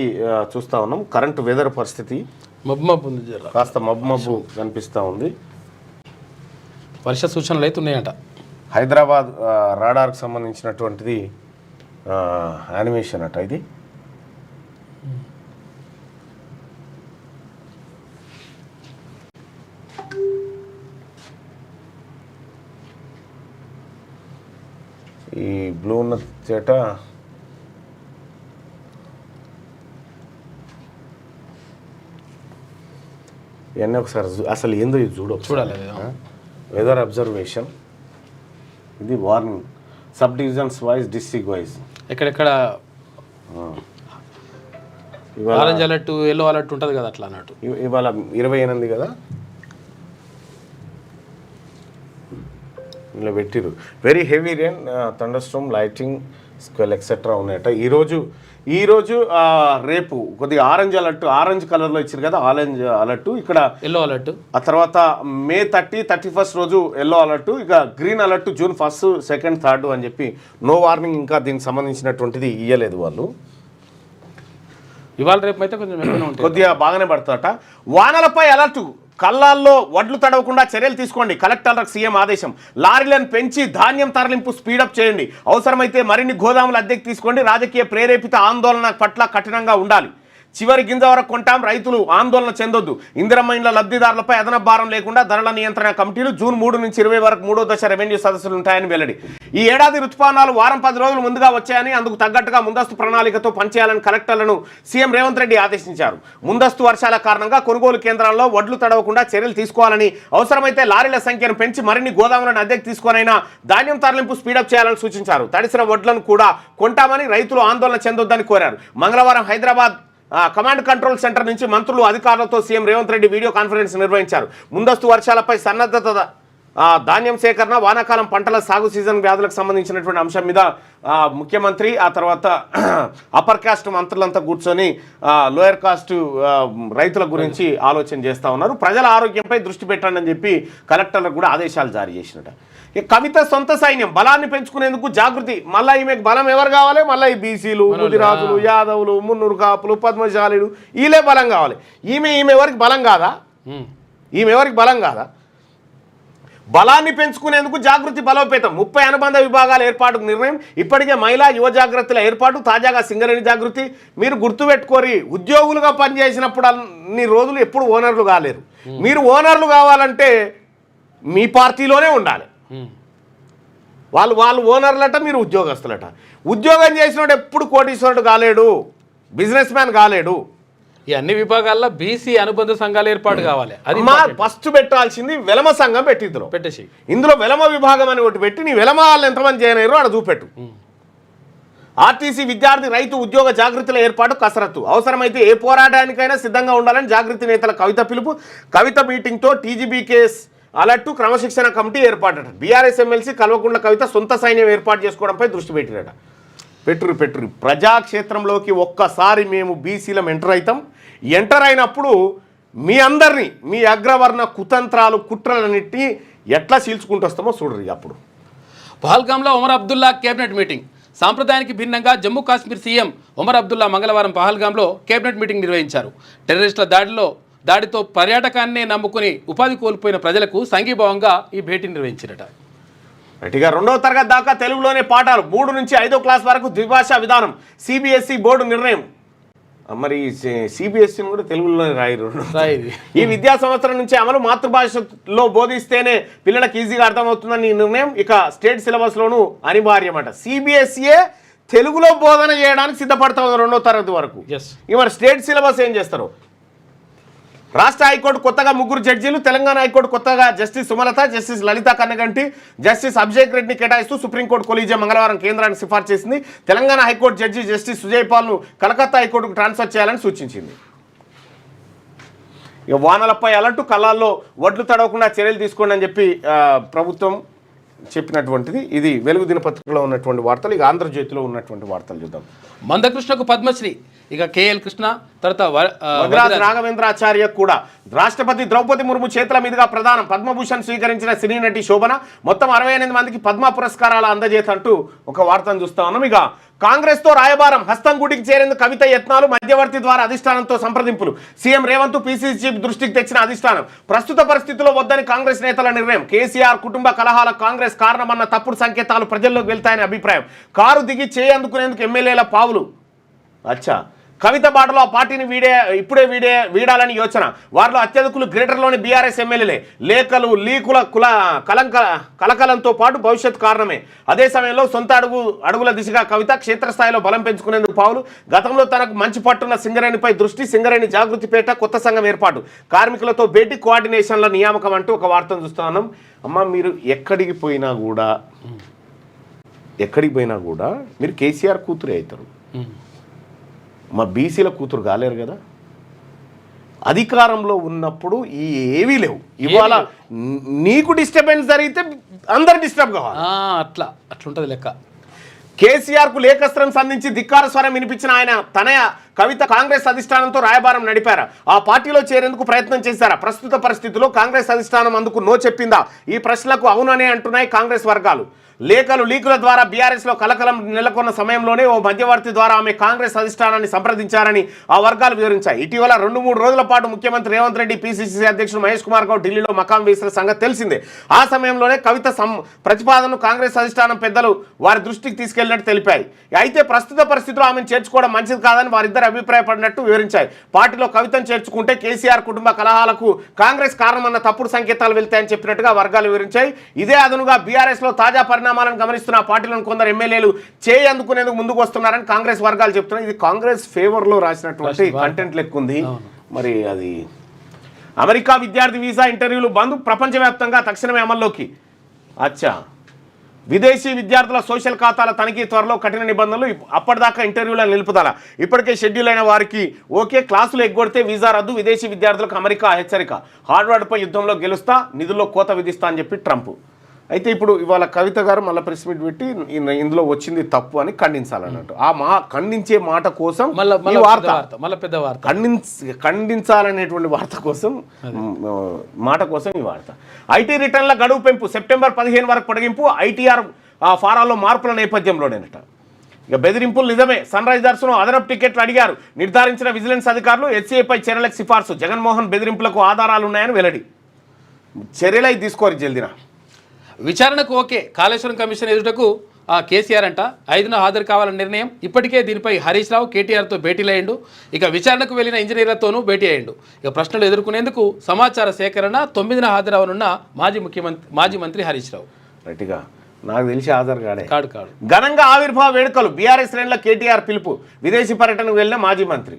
చూస్తూ ఉన్నాం. కరెంటు వెదర్ పరిస్థితి మబ్బు ఉంది, కాస్త మబ్బు కనిపిస్తూ ఉంది. వర్ష సూచనలు అయితే ఉన్నాయంట. హైదరాబాద్ రాడార్కి సంబంధించినటువంటిది యానిమేషన్ అట ఇది. ఈ బ్లూ ఉన్న చేట ఇవన్నీ ఒకసారి అసలు ఏందో ఇది చూడాలి. వెదర్ అబ్జర్వేషన్, ఇది warning, sub divisions wise, district wise, ఎక్కడెక్కడ ఆరెంజ్ అలర్ట్, ఎల్లో అలర్ట్ ఉంటుంది కదా అట్లా అన్నట్టు. ఇవాళ 28 కదా, ఇలా పెట్టిరు. Very heavy rain, thunderstorm, lighting, squall etcetera ఉన్నాయట. ఈరోజు రేపు కొద్దిగా ఆరెంజ్ కలర్లో ఇచ్చారు కదా, ఆరెంజ్ అలర్ట్, ఇక్కడ ఎల్లో అలర్ట్. ఆ తర్వాత May 30, 31 రోజు ఎల్లో అలర్ట్, ఇక గ్రీన్ అలర్ట్ June 1, 2, 3 అని చెప్పి నో వార్నింగ్ ఇంకా దీనికి సంబంధించినటువంటిది ఇయ్యలేదు వాళ్ళు. ఇవాళ రేపు అయితే కొంచెం కొద్దిగా బాగానే పడుతుందట. వానలపై అలర్ట్, కళ్ళాల్లో వడ్లు తడవకుండా చర్యలు తీసుకోండి, కలెక్టర్లకు సీఎం ఆదేశం. లారీలను పెంచి ధాన్యం తరలింపు స్పీడప్ చేయండి, అవసరమైతే మరిన్ని గోదాములు అద్దెకు తీసుకోండి, రాజకీయ ప్రేరేపిత ఆందోళన పట్ల కఠినంగా ఉండాలి. చివరి గింజ వరకు కొంటాం, రైతులు ఆందోళన చెందొద్దు. ఇందిరమ్మ ఇండ్ల లబ్ధిదారులపై అదనపు భారం లేకుండా ధరల నియంత్రణ కమిటీలు June 3 నుంచి 20 వరకు 3వ దశ రెవెన్యూ సదస్సులు ఉంటాయని వెల్లడి. ఈ ఏడాది రుతుపవనాలు వారం 10 రోజులు ముందుగా వచ్చాయని, అందుకు తగ్గట్టుగా ముందస్తు ప్రణాళికతో పనిచేయాలని కలెక్టర్లను సీఎం రేవంత్ రెడ్డి ఆదేశించారు. ముందస్తు వర్షాల కారణంగా కొనుగోలు కేంద్రాల్లో వడ్లు తడవకుండా చర్యలు తీసుకోవాలని, అవసరమైతే లారీల సంఖ్యను పెంచి మరిన్ని గోదాములను అద్దెకు తీసుకొనైనా ధాన్యం తరలింపు స్పీడప్ చేయాలని సూచించారు. తడిసిన వడ్లను కూడా కొంటామని, రైతులు ఆందోళన చెందొద్దని కోరారు. మంగళవారం హైదరాబాద్ కమాండ్ కంట్రోల్ సెంటర్ నుంచి మంత్రులు, అధికారులతో CM Revanth Reddy video conference నిర్వహించారు. ముందస్తు వర్షాలపై సన్నద్ధత, ధాన్యం సేకరణ, వానాకాలం పంటల సాగు సీజన్ వ్యాధులకు సంబంధించినటువంటి అంశం మీద ముఖ్యమంత్రి, ఆ తర్వాత అప్పర్ కాస్ట్ మంత్రులంతా కూర్చొని లోయర్ కాస్ట్ రైతుల గురించి ఆలోచన చేస్తూ ఉన్నారు. ప్రజల ఆరోగ్యంపై దృష్టి పెట్టండి అని చెప్పి కలెక్టర్లకు కూడా ఆదేశాలు జారీ చేసినట. కవిత సొంత సైన్యం బలాన్ని పెంచుకునేందుకు జాగృతి. మళ్ళీ ఈమెకు బలం ఎవరు కావాలి? మళ్ళీ ఈ బీసీలు, ముదిరాజులు, యాదవులు, మున్నూరు కాపులు, పద్మశాలీలు, వీళ్ళే బలం కావాలి. ఈమె ఎవరికి బలం కాదా? బలాన్ని పెంచుకునేందుకు జాగృతి బలోపేతం, 30 అనుబంధ విభాగాల ఏర్పాటుకు నిర్ణయం. ఇప్పటికే మహిళా యువ జాగృతుల ఏర్పాటు, తాజాగా సింగరేణి జాగృతి. మీరు గుర్తుపెట్టుకోరి, ఉద్యోగులుగా పనిచేసినప్పుడు అన్ని రోజులు ఎప్పుడు ఓనర్లు కాలేరు. మీరు ఓనర్లు కావాలంటే మీ పార్టీలోనే ఉండాలి. వాళ్ళు ఓనర్లట, మీరు ఉద్యోగస్తులట. ఉద్యోగం చేసినోడు ఎప్పుడు కోటీశ్వరుడు కాలేడు, బిజినెస్ మ్యాన్ కాలేడు. ఈ అన్ని విభాగాల్లో బీసీ అనుబంధ సంఘాలు ఏర్పాటు కావాలి. అది ఫస్ట్ పెట్టాల్సింది వెలమ సంఘం పెట్టి పెట్టేసి ఇందులో వెలమ విభాగం అని ఒకటి పెట్టి, నీ వెలమ వాళ్ళు ఎంతమంది చేయలేరు అక్కడ చూపెట్టు. ఆర్టీసీ విద్యార్థి రైతు ఉద్యోగ జాగృతుల ఏర్పాటు కసరత్తు, అవసరమైతే ఏ పోరాటానికైనా సిద్ధంగా ఉండాలని జాగృతి నేతల కవిత పిలుపు. కవిత మీటింగ్తో టీజీబీకేఎస్ అలర్టు, క్రమశిక్షణ committee ఏర్పాటట. BRS MLC Kalvakuntla Kavitha సొంత సైన్యం ఏర్పాటు చేసుకోవడంపై దృష్టి పెట్టిరట. పెట్టురు ప్రజాక్షేత్రంలోకి ఒక్కసారి మేము బీసీలం ఎంటర్ అయినప్పుడు మీ అందరినీ, మీ అగ్రవర్ణ కుతంత్రాలు, కుట్రలన్నింటినీ ఎట్లా చీల్చుకుంటూ వస్తామో చూడరు. అప్పుడు పహల్గామ్లో ఒమర్ అబ్దుల్లా కేబినెట్ మీటింగ్. సాంప్రదాయానికి భిన్నంగా జమ్మూ కాశ్మీర్ సీఎం ఒమర్ అబ్దుల్లా మంగళవారం పహల్గామ్లో కేబినెట్ మీటింగ్ నిర్వహించారు. టెర్రరిస్టుల దాడితో పర్యాటకాన్నే నమ్ముకుని ఉపాధి కోల్పోయిన ప్రజలకు సంఘీభావంగా ఈ భేటీ నిర్వహించారట. గట్టిగా 2వ తరగతి దాకా తెలుగులోనే పాఠాలు, 3 నుంచి 5వ క్లాస్ వరకు ద్విభాషా విధానం, సిబిఎస్ఈ బోర్డు నిర్ణయం. మరి సిబిఎస్ఈని కూడా తెలుగులోనే రాయరు. ఈ విద్యా సంవత్సరం నుంచి అమలు, మాతృభాషలో బోధిస్తేనే పిల్లలకు ఈజీగా అర్థమవుతుందని ఈ నిర్ణయం. ఇక స్టేట్ సిలబస్లోనూ అనివార్యమట. సిబిఎస్ఈఏ తెలుగులో బోధన చేయడానికి సిద్ధపడతాం 2వ తరగతి వరకు. ఇక మరి స్టేట్ సిలబస్ ఏం చేస్తారు? రాష్ట్ర హైకోర్టు కొత్తగా 3 జడ్జీలు, తెలంగాణ హైకోర్టు కొత్తగా justice Sumalatha, justice Lalitha Kanneganti, justice Abhishek రెడ్డిని కేటాయిస్తూ సుప్రీంకోర్టు కొలీజియం మంగళవారం కేంద్రానికి సిఫార్సు చేసింది. Telangana high court judge justice Sujoy పాల్ను కలకత్తా హైకోర్టుకు ట్రాన్స్ఫర్ చేయాలని సూచించింది. ఇక వానలపై అలర్టు, కళ్ళాల్లో వడ్లు తడవకుండా చర్యలు తీసుకోండి అని చెప్పి ప్రభుత్వం చెప్పినటువంటిది. ఇది వెలుగు దినపత్రికలో ఉన్నటువంటి వార్తలు. ఇక ఆంధ్రజ్యోతిలో ఉన్నటువంటి వార్తలు చూద్దాం. మందకృష్ణకు పద్మశ్రీ, ఇక కేఎల్ కృష్ణ, తర్వాత వగరాజ్ రాఘవేంద్రాచార్య కూడా. రాష్ట్రపతి ద్రౌపది ముర్ము చేతుల మీదుగా ప్రధానం, పద్మభూషణ్ స్వీకరించిన సినీ నటి శోభన. మొత్తం 68 మందికి పద్మ పురస్కారాల అందజేతంటూ ఒక వార్తను చూస్తా ఉన్నాం. ఇక కాంగ్రెస్తో రాయబారం, హస్తం గుడికి చేరేందుకు కవిత యత్నాలు, మధ్యవర్తి ద్వారా అధిష్టానంతో సంప్రదింపులు. సీఎం రేవంత్ పీసీసీ చీఫ్ దృష్టికి తెచ్చిన అధిష్టానం. ప్రస్తుత పరిస్థితుల్లో వద్దని కాంగ్రెస్ నేతల నిర్ణయం. కేసీఆర్ కుటుంబ కలహాలకు కాంగ్రెస్ కారణమన్న తప్పుడు సంకేతాలు ప్రజల్లోకి వెళ్తాయని అభిప్రాయం. కారు దిగి అందుకునేందుకు ఎమ్మెల్యేల పావులు. అచ్చా, కవిత బాటలో ఆ పార్టీని ఇప్పుడే వీడాలని యోచన. వారిలో అత్యధికులు గ్రేటర్లోని బీఆర్ఎస్ ఎమ్మెల్యేలే. లేఖలు, లీకుల కలకలంతో పాటు భవిష్యత్ కారణమే. అదే సమయంలో సొంత అడుగుల దిశగా కవిత క్షేత్రస్థాయిలో బలం పెంచుకునేందుకు పావులు. గతంలో తనకు మంచి పట్టున్న సింగరేణిపై దృష్టి, సింగరేణి జాగృతిపేట, కొత్త సంఘం ఏర్పాటు, కార్మికులతో భేటీ, కోఆర్డినేషన్ల నియామకం అంటూ ఒక వార్తను చూస్తున్నాం. అమ్మ, మీరు ఎక్కడికి పోయినా కూడా మీరు కేసీఆర్ కూతురే అవుతారు. మా బీసీల కూతురు కాలేరు కదా. అధికారంలో ఉన్నప్పుడు ఏవీ లేవు. ఇవాళ నీకు డిస్టర్బెన్స్ జరిగితే అందరు డిస్టర్బ్ కావాలి. అట్లుంటది లెక్క. కేసీఆర్కు లేఖస్త్రం సంధించి ధిక్కార స్వరం వినిపించిన ఆయన తనయ కవిత కాంగ్రెస్ అధిష్టానంతో రాయబారం నడిపారా? ఆ పార్టీలో చేరేందుకు ప్రయత్నం చేశారా? ప్రస్తుత పరిస్థితుల్లో కాంగ్రెస్ అధిష్టానం అందుకు నో చెప్పిందా? ఈ ప్రశ్నలకు అవుననే అంటున్నాయి కాంగ్రెస్ వర్గాలు. లేఖలు, లీకుల ద్వారా బీఆర్ఎస్లో కలకలం నెలకొన్న సమయంలోనే ఓ మధ్యవర్తి ద్వారా ఆమె కాంగ్రెస్ అధిష్టానాన్ని సంప్రదించారని ఆ వర్గాలు వివరించాయి. ఇటీవల 2-3 రోజుల పాటు ముఖ్యమంత్రి రేవంత్ రెడ్డి, పీసీసీ అధ్యక్షుడు మహేష్ కుమార్ గౌడ్ ఢిల్లీలో మకాం వేసిన సంగతి తెలిసిందే. ఆ సమయంలోనే కవిత ప్రతిపాదనను కాంగ్రెస్ అధిష్టానం పెద్దలు వారి దృష్టికి తీసుకెళ్లినట్టు తెలిపాయి. అయితే ప్రస్తుత పరిస్థితుల్లో ఆమెను చేర్చుకోవడం మంచిది కాదని వారిద్దరు అభిప్రాయపడినట్టు వివరించాయి. పార్టీలో కవితను చేర్చుకుంటే కేసీఆర్ కుటుంబ కలహాలకు కాంగ్రెస్ కారణమన్న తప్పుడు సంకేతాలు వెళ్తాయని చెప్పినట్టుగా వర్గాలు వివరించాయి. ఇదే అదనుగా బీఆర్ఎస్లో తాజా పరిణామాలను గమనిస్తున్న ఆ పార్టీలను కొందరు ఎమ్మెల్యేలు అందుకునేందుకు ముందుకు వస్తున్నారని కాంగ్రెస్ వర్గాలు చెప్తున్నాయి. ఇది కాంగ్రెస్ ఫేవర్ లో రాసినటువంటి కంటెంట్ లెక్క ఉంది. మరి అది అమెరికా విద్యార్థి వీసా ఇంటర్వ్యూలు బంద్, ప్రపంచవ్యాప్తంగా తక్షణమే అమల్లోకి. అచ్చా, విదేశీ విద్యార్థుల సోషల్ ఖాతాల తనిఖీ త్వరలో, కఠిన నిబంధనలు. అప్పటిదాకా ఇంటర్వ్యూల నిలుపుదల. ఇప్పటికే షెడ్యూల్ అయిన వారికి ఓకే, క్లాసులు ఎగ్గొడితే వీసా రద్దు. విదేశీ విద్యార్థులకు అమెరికా హెచ్చరిక. హార్వర్డ్పై యుద్ధంలో గెలుస్తా, నిధుల్లో కోత విధిస్తా అని చెప్పి ట్రంప్. అయితే ఇప్పుడు ఇవాళ కవిత గారు మళ్ళీ ప్రెస్ మీట్ పెట్టి ఇందులో వచ్చింది తప్పు అని ఖండించాలన్నట్టు. ఖండించే మాట కోసం ఖండించాలనేటువంటి వార్త కోసం, మాట కోసం ఈ వార్త. ఐటీ రిటర్న్ల గడువు పెంపు సెప్టెంబర్ 15 వరకు పొడిగింపు. ఐటీఆర్ ఫారాల్లో మార్పుల నేపథ్యంలోనేనట. ఇక బెదిరింపులు నిజమే. సన్ రైజర్స్ను అదనపు టికెట్లు అడిగారు. నిర్ధారించిన విజిలెన్స్ అధికారులు. హెచ్సీఏపై చర్యలకు సిఫార్సు. జగన్మోహన్ బెదిరింపులకు ఆధారాలు ఉన్నాయని వెల్లడి. చర్యలు తీసుకోరు జల్దిన. విచారణకు ఓకే. కాళేశ్వరం కమిషన్ ఎదుటకు కేసీఆర్ అంట 5న హాజరు కావాలన్న నిర్ణయం. ఇప్పటికే దీనిపై హరీష్ రావు కేటీఆర్తో భేటీలు అయ్యిండు. ఇక విచారణకు వెళ్లిన ఇంజనీర్లతోనూ భేటీ అయ్యిండు. ఇక ప్రశ్నలు ఎదుర్కొనేందుకు సమాచార సేకరణ 9న హాజరవనున్న మాజీ మంత్రి హరీష్ రావు. రైట్గా నాకు తెలిసి హాజరు కాడు. ఘనంగా ఆవిర్భావ వేడుకలు. బీఆర్ఎస్ శ్రేణుల కేటీఆర్ పిలుపు. విదేశీ పర్యటనకు వెళ్లిన మాజీ మంత్రి.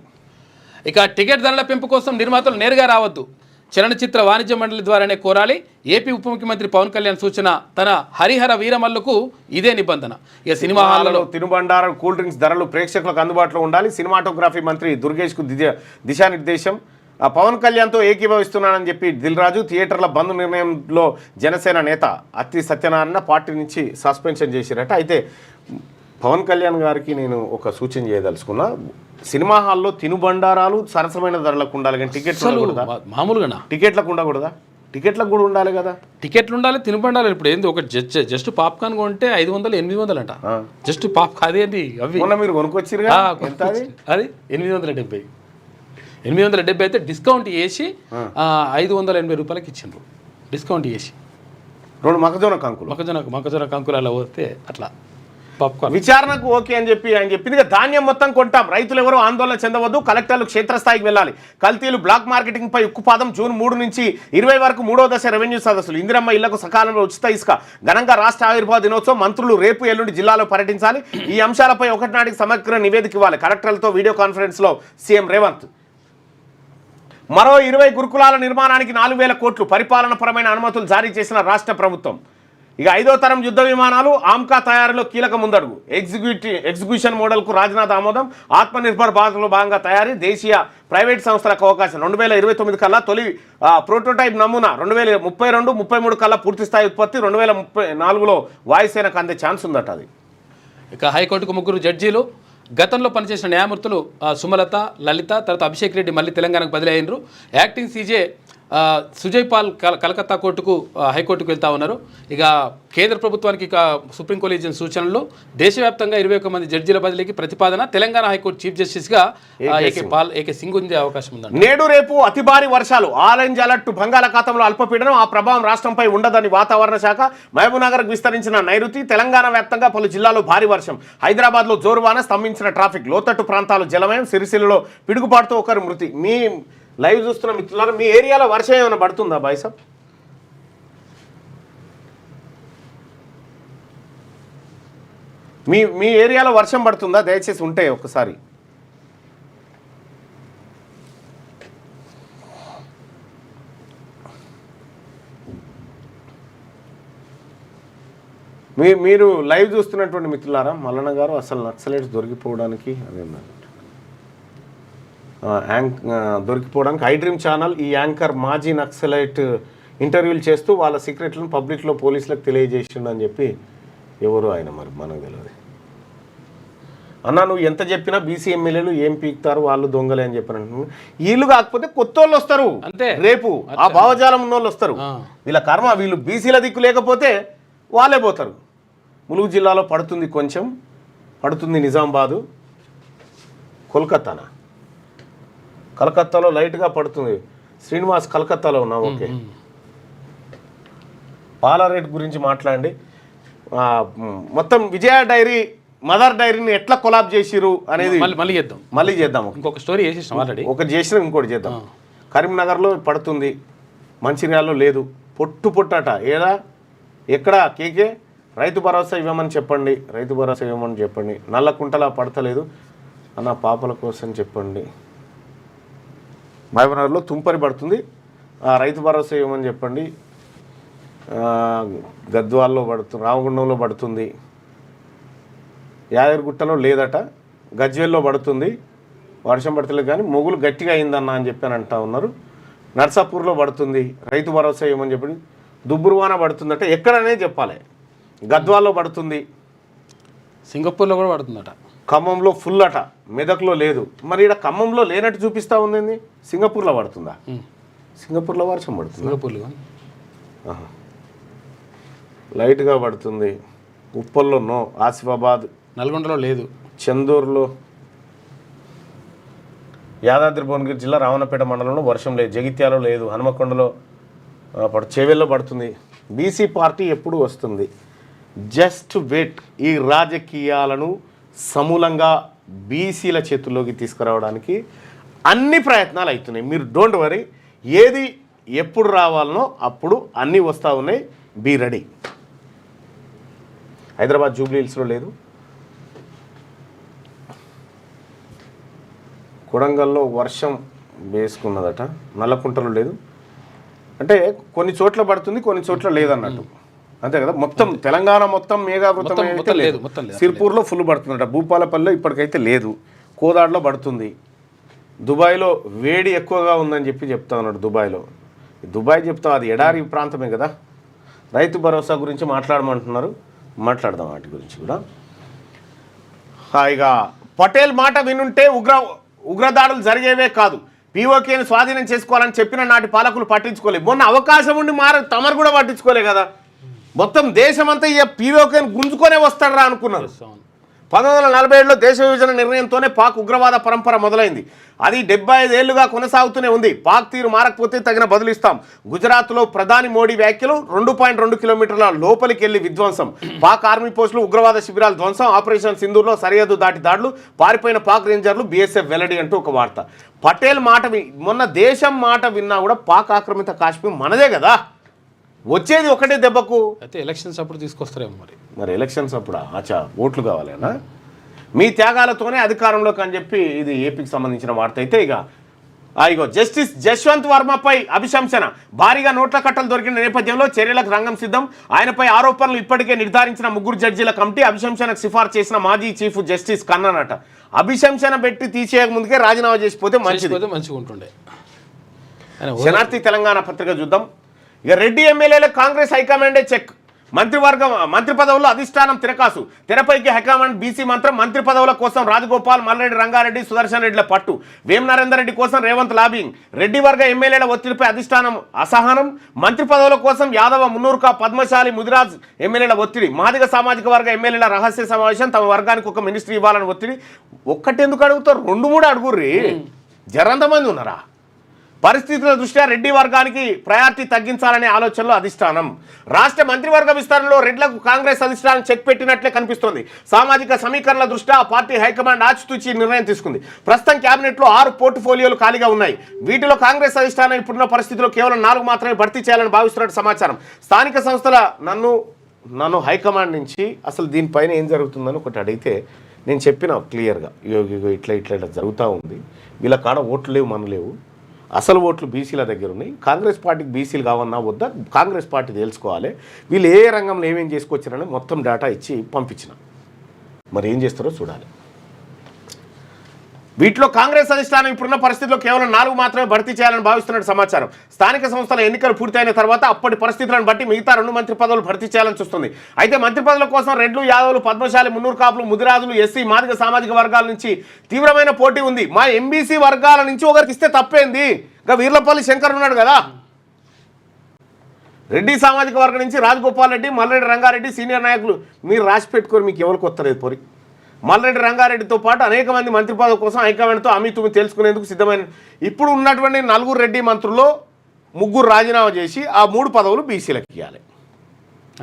ఇక టికెట్ ధరల పెంపు కోసం నిర్మాతలు నేరుగా రావద్దు, చలనచిత్ర వాణిజ్య మండలి ద్వారానే కోరాలి. ఏపీ ఉప ముఖ్యమంత్రి పవన్ కళ్యాణ్ సూచన. తన హరిహర వీరమల్లుకు ఇదే నిబంధన. ఇక సినిమా హాల్లో తినుబండారం, కూల్ డ్రింక్స్ ధరలు ప్రేక్షకులకు అందుబాటులో ఉండాలి. సినిమాటోగ్రఫీ మంత్రి దుర్గేష్కు దిశానిర్దేశం. పవన్ కళ్యాణ్తో ఏకీభవిస్తున్నానని చెప్పి దిల్ రాజు. థియేటర్ల బంద్ నిర్ణయంలో జనసేన నేత అత్తి సత్యనారాయణ పార్టీ నుంచి సస్పెన్షన్ చేసిరట. అయితే పవన్ కళ్యాణ్ గారికి నేను ఒక సూచన చేయదలుచుకున్నా. సినిమా హాల్లో తినుబండారాలు సరసమైన ధరలకు ఉండాలి, కానీ మామూలుగా టికెట్లకు ఉండకూడదా? టికెట్లకు కూడా ఉండాలి కదా. టికెట్లు ఉండాలి, తినుబండాలి. ఇప్పుడు ఏంది, ఒక జస్ట్ పాప్కార్న్ కొంటే 500, 800 అంట. జస్ట్ అదేంటి అవి మీరు కొనుక్కొచ్చిరు అది 870. 870 అయితే డిస్కౌంట్ చేసి 580 రూపాయలకి ఇచ్చిండ్రు. డిస్కౌంట్ చేసి 2 మొక్కజొన్న కంకులు అలా పోతే అట్లా విచారణకు ఓకే అని చెప్పి ఆయన చెప్పింది. ధాన్యం మొత్తం కొంటాం, రైతులు ఎవరూ ఆందోళన చెందవద్దు, కలెక్టర్లు క్షేత్రస్థాయికి వెళ్ళాలి. కల్తీలు, బ్లాక్ మార్కెటింగ్ పై ఉక్కుపాదం. జూన్ 3 నుంచి 20 వరకు 3వ దశ రెవెన్యూ సదస్సులు. ఇందిరమ్మ ఇళ్లకు సకాలంలో ఉచిత ఇసుక. ఘనంగా రాష్ట్ర ఆవిర్భావ దినోత్సవం. మంత్రులు రేపు ఎల్లుండి జిల్లాలో పర్యటించాలి. ఈ అంశాలపై ఒకటినాటికి సమగ్ర నివేదిక ఇవ్వాలి. కలెక్టర్లతో వీడియో కాన్ఫరెన్స్లో సీఎం రేవంత్. మరో 20 గురుకులాల నిర్మాణానికి 4,000 కోట్లు పరిపాలనపరమైన అనుమతులు జారీ చేసిన రాష్ట్ర ప్రభుత్వం. ఇక 5వ తరం యుద్ధ విమానాలు ఆమ్కా తయారీలో కీలక ముందడుగు. ఎగ్జిక్యూషన్ మోడల్కు రాజ్నాథ్ ఆమోదం. ఆత్మనిర్భర్ భారత్లో భాగంగా తయారీ. దేశీయ ప్రైవేట్ సంస్థలకు అవకాశం. 2029 కల్లా తొలి ప్రోటోటైప్ నమూనా. 2032, 33 కల్లా పూర్తిస్థాయి ఉత్పత్తి. 2034లో వాయుసేనకు అందే ఛాన్స్ ఉందట. అది ఇక హైకోర్టుకు 3 జడ్జీలు. గతంలో పనిచేసిన న్యాయమూర్తులు సుమలత, లలిత, తర్వాత అభిషేక్ రెడ్డి మళ్ళీ తెలంగాణకు బదిలీ అయినరు. యాక్టింగ్ సీజే సుజయ్ పాల్ కలకత్తా కోర్టుకు హైకోర్టుకు వెళ్తా ఉన్నారు. ఇక కేంద్ర ప్రభుత్వానికి ఇక సుప్రీంకోర్టు ఇచ్చిన సూచనలు దేశవ్యాప్తంగా 21 మంది జడ్జీల బదిలీకి ప్రతిపాదన. తెలంగాణ హైకోర్టు చీఫ్ జస్టిస్గా ఏకే సింగ్ ఉండే అవకాశం ఉందండి. నేడు రేపు అతి భారీ వర్షాలు, ఆరెంజ్ అలర్ట్, బంగాళాఖాతంలో అల్పపీడనం, ఆ ప్రభావం రాష్ట్రంపై ఉండదని వాతావరణ శాఖ. మహబూబ్నగర్కు విస్తరించిన నైరుతి. తెలంగాణ వ్యాప్తంగా పలు జిల్లాల్లో భారీ వర్షం. హైదరాబాద్లో జోరువాన, స్తంభించిన ట్రాఫిక్. లోతట్టు ప్రాంతాలు జలమయం. సిరిసిల్లలో పిడుగుపాటుతో ఒకరు మృతి. మీ లైవ్ చూస్తున్న మిత్రులారా, మీ ఏరియాలో వర్షం ఏమైనా పడుతుందా బాయ్ సాబ్? మీ ఏరియాలో వర్షం పడుతుందా? దయచేసి ఉంటే ఒకసారి. మీరు లైవ్ చూస్తున్నటువంటి మిత్రులారా, మల్లన్న గారు అసలు నక్సలైట్స్ దొరికిపోవడానికి దొరికిపోవడానికి ఐ డ్రీమ్ ఛానల్ ఈ యాంకర్ మాజీ నక్సలైట్ ఇంటర్వ్యూలు చేస్తూ వాళ్ళ సీక్రెట్లను పబ్లిక్లో పోలీసులకు తెలియజేసిండు అని చెప్పి ఎవరు ఆయన మరి మనకు తెలియదు. అన్నా నువ్వు ఎంత చెప్పినా బీసీ ఎమ్మెల్యేలు ఏం పీకుతారు, వాళ్ళు దొంగలే అని చెప్పినట్టు. వీళ్ళు కాకపోతే కొత్త వాళ్ళు వస్తారు, అంతే రేపు ఆ భావజాలం ఉన్న వాళ్ళు వస్తారు. వీళ్ళ కర్మ, వీళ్ళు బీసీల దిక్కు లేకపోతే వాళ్ళే పోతారు. ములుగు జిల్లాలో పడుతుంది, కొంచెం పడుతుంది. నిజామాబాదు, కోల్కతానా, కలకత్తాలో లైట్గా పడుతుంది. శ్రీనివాస్ కలకత్తాలో ఉన్నాం. ఓకే, పాల రేట్ గురించి మాట్లాడండి. మొత్తం విజయ డైరీ, మదర్ డైరీని ఎట్లా కొలాబ్ చేసిరు అనేది మళ్ళీ చేద్దాం. ఇంకొక స్టోరీ చేసేసాం ఆల్రెడీ, ఒకటి చేసిన ఇంకోటి చేద్దాం. కరీంనగర్లో పడుతుంది, మంచిర్యాలలో లేదు. పొట్టట ఏదా ఎక్కడ కేకే రైతు భరోసా ఇవ్వమని చెప్పండి, రైతు భరోసా ఇవ్వమని చెప్పండి. నల్లకుంటలా పడతలేదు అన్న పాపల కోసం చెప్పండి. మహబూబ్నగర్లో తుంపరి పడుతుంది, రైతు భరోసా ఇవ్వమని చెప్పండి. గద్వాల్లో పడుతుంది, రామగుండంలో పడుతుంది, యాదగిరిగుట్టలో లేదట, గజ్వేల్లో పడుతుంది. వర్షం పడతలేదు కానీ మొగులు గట్టిగా అయిందన్న అని చెప్పి అని అంటా ఉన్నారు. నర్సాపూర్లో పడుతుంది, రైతు భరోసా ఇవ్వమని చెప్పి. దుబ్బురువాన పడుతుందట, ఎక్కడనే చెప్పాలి. గద్వాల్లో పడుతుంది, సింగపూర్లో కూడా పడుతుందట, ఖమ్మంలో ఫుల్ అట, మెదక్లో లేదు. మరి ఇక్కడ ఖమ్మంలో లేనట్టు చూపిస్తూ ఉంది. సింగపూర్లో పడుతుందా? సింగపూర్లో వర్షం పడుతుంది, సింగపూర్లో లైట్గా పడుతుంది. ఉప్పల్లో నో, ఆసిఫాబాద్, నల్గొండలో లేదు, చందూరులో, యాదాద్రి భువనగిరి జిల్లా రావణపేట మండలంలో వర్షం లేదు, జగిత్యాలలో లేదు, హనుమకొండలో చేవెల్లో పడుతుంది. బీసీ పార్టీ ఎప్పుడు వస్తుంది? Just wait. ఈ రాజకీయాలను సమూలంగా బీసీల చేతుల్లోకి తీసుకురావడానికి అన్ని ప్రయత్నాలు అవుతున్నాయి. మీరు డోంట్ వరీ, ఏది ఎప్పుడు రావాలనో అప్పుడు అన్నీ వస్తూ ఉన్నాయి. Be ready. హైదరాబాద్ జూబ్లీ హిల్స్లో లేదు, కొడంగల్లో వర్షం వేసుకున్నదట, నల్లకుంటలో లేదు. అంటే కొన్ని చోట్ల పడుతుంది, కొన్ని చోట్ల లేదన్నట్టు, అంతే కదా. మొత్తం తెలంగాణ మొత్తం మేఘావృతం అయితే లేదు. సిర్పూర్లో ఫుల్ పడుతుందట, భూపాలపల్లిలో ఇప్పటికైతే లేదు, కోదాడులో పడుతుంది. దుబాయ్లో వేడి ఎక్కువగా ఉందని చెప్పి చెప్తా ఉన్నాడు. దుబాయ్ చెప్తాం, అది ఎడారి ప్రాంతమే కదా. రైతు భరోసా గురించి మాట్లాడమంటున్నారు, మాట్లాడదాం వాటి గురించి కూడా. హాయిగా పటేల్ మాట వినుంటే ఉగ్రదాడులు జరిగేవే కాదు, పీఓకేని స్వాధీనం చేసుకోవాలని చెప్పిన నాటి పాలకులు పట్టించుకోలేదు. మొన్న అవకాశం ఉండి తమరు కూడా పట్టించుకోలే కదా. మొత్తం దేశమంతా ఇక పీఓకేని గుంజుకొనే వస్తాడరా అనుకున్నారు. 1947లో దేశ విభజన నిర్ణయంతోనే పాక్ ఉగ్రవాద పరంపర మొదలైంది. అది 75 ఏళ్లుగా కొనసాగుతూనే ఉంది. పాక్ తీరు మారకపోతే తగిన బదులిస్తాం. గుజరాత్లో ప్రధాని మోడీ వ్యాఖ్యలు. 2.2 కిలోమీటర్ల లోపలికి వెళ్లి విధ్వంసం. పాక్ ఆర్మీ పోస్టులు, ఉగ్రవాద శిబిరాలు ధ్వంసం. ఆపరేషన్ సింధూర్లో సరిహద్దు దాటి దాడులు. పారిపోయిన పాక్ రేంజర్లు, బీఎస్ఎఫ్ వెల్లడి అంటూ ఒక వార్త. పటేల్ మాట మొన్న దేశం మాట విన్నా కూడా పాక్ ఆక్రమిత కాశ్మీర్ మనదే కదా. వచ్చేది ఒకటే దెబ్బకు. అయితే ఎలక్షన్స్ అప్పుడు తీసుకొస్తారేమో మరి ఎలక్షన్స్ అప్పుడు ఓట్లు కావాలేనా? మీ త్యాగాలతోనే అధికారంలోకి అని చెప్పి ఇది ఏపీకి సంబంధించిన వార్త. అయితే ఇగో జస్టిస్ జశ్వంత్ వర్మపై అభిశంసన. భారీగా నోట్ల కట్టలు దొరికిన నేపథ్యంలో చర్యలకు రంగం సిద్ధం. ఆయనపై ఆరోపణలు ఇప్పటికే నిర్ధారించిన 3 జడ్జీల కమిటీ అభిశంసనకు సిఫార్సు చేసిన మాజీ చీఫ్ జస్టిస్ కన్ననట. అభిశంసన పెట్టి తీసేయక ముందుకే రాజీనామా చేసిపోతే మంచిగా ఉంటుండే. శనార్థి తెలంగాణ పత్రిక చూద్దాం. ఇక రెడ్డి ఎమ్మెల్యేలకు కాంగ్రెస్ హైకమాండే చెక్. మంత్రి పదవుల్లో అధిష్టానం తిరకాసు, తెరపైకి హైకమాండ్ బీసీ మంత్రం. మంత్రి పదవుల కోసం రాజగోపాల్, మల్రెడ్డి రంగారెడ్డి, సుదర్శన్ రెడ్డిల పట్టు. వేం నరేందర్ రెడ్డి కోసం రేవంత్ లాబింగ్. రెడ్డి వర్గ ఎమ్మెల్యేల ఒత్తిడిపై అధిష్టానం అసహనం. మంత్రి పదవుల కోసం యాదవ, మున్నూరుకా, పద్మశాలి, ముదిరాజ్ ఎమ్మెల్యేల ఒత్తిడి. మాదిగ సామాజిక వర్గ ఎమ్మెల్యేల రహస్య సమావేశం. తమ వర్గానికి ఒక మినిస్ట్రీ ఇవ్వాలని ఒత్తిడి. ఒక్కటెందుకు అడుగుతారు, 2-3 అడుగుర్రి, జరంతమంది ఉన్నారా? పరిస్థితుల దృష్ట్యా రెడ్డి వర్గానికి ప్రయారిటీ తగ్గించాలనే ఆలోచనలో అధిష్టానం. రాష్ట్ర మంత్రివర్గ విస్తరణలో రెడ్లకు కాంగ్రెస్ అధిష్టానం చెక్ పెట్టినట్లే కనిపిస్తోంది. సామాజిక సమీకరణల దృష్ట్యా ఆ పార్టీ హైకమాండ్ ఆచితూచి నిర్ణయం తీసుకుంది. ప్రస్తుతం కేబినెట్లో 6 పోర్ట్ఫోలియోలు ఖాళీగా ఉన్నాయి. వీటిలో కాంగ్రెస్ అధిష్టానం ఇప్పుడున్న పరిస్థితుల్లో కేవలం 4 మాత్రమే భర్తీ చేయాలని భావిస్తున్నట్టు సమాచారం. స్థానిక సంస్థల నన్ను హైకమాండ్ నుంచి అసలు దీనిపైన ఏం జరుగుతుందని ఒకటి అడిగితే నేను చెప్పిన క్లియర్గా, ఇట్లా జరుగుతూ ఉంది. వీళ్ళ కాడ ఓట్లు లేవు, మన లేవు, అసలు ఓట్లు బీసీల దగ్గర ఉన్నాయి. కాంగ్రెస్ పార్టీకి బీసీలు కావన్నా వద్దా కాంగ్రెస్ పార్టీ తెలుసుకోవాలి. వీళ్ళు ఏ రంగంలో ఏమేం చేసుకొచ్చారని మొత్తం డేటా ఇచ్చి పంపించిన. మరి ఏం చేస్తారో చూడాలి. వీటిలో కాంగ్రెస్ అధిష్టానం ఇప్పుడున్న పరిస్థితుల్లో కేవలం 4 మాత్రమే భర్తీ చేయాలని భావిస్తున్నట్టు సమాచారం. స్థానిక సంస్థల ఎన్నికలు పూర్తయిన తర్వాత అప్పటి పరిస్థితులను బట్టి మిగతా 2 మంత్రి పదవులు భర్తీ చేయాలని చూస్తుంది. అయితే మంత్రి పదవుల కోసం రెడ్లు, యాదవులు, పద్మశాలి, మున్నూరు కాపులు, ముదిరాజులు, ఎస్సీ, మాదిగ సామాజిక వర్గాల నుంచి తీవ్రమైన పోటీ ఉంది. మా ఎంబీసీ వర్గాల నుంచి ఒకరికి ఇస్తే తప్పేంది? ఇంకా వీర్లపల్లి శంకర్ ఉన్నాడు కదా. రెడ్డి సామాజిక వర్గం నుంచి రాజగోపాల్ రెడ్డి, మల్రెడ్డి రంగారెడ్డి సీనియర్ నాయకులు. మీరు రాసి పెట్టుకొని మీకు ఎవరికి వస్తలేదు పోరి. మల్రెడ్డి రంగారెడ్డితో పాటు అనేక మంది మంత్రి పదవి కోసం హైకమాండ్తో అమితుమి తెలుసుకునేందుకు సిద్ధమైన. ఇప్పుడు ఉన్నటువంటి 4 రెడ్డి మంత్రుల్లో 3 రాజీనామా చేసి ఆ 3 పదవులు బీసీలకు ఇవ్వాలి.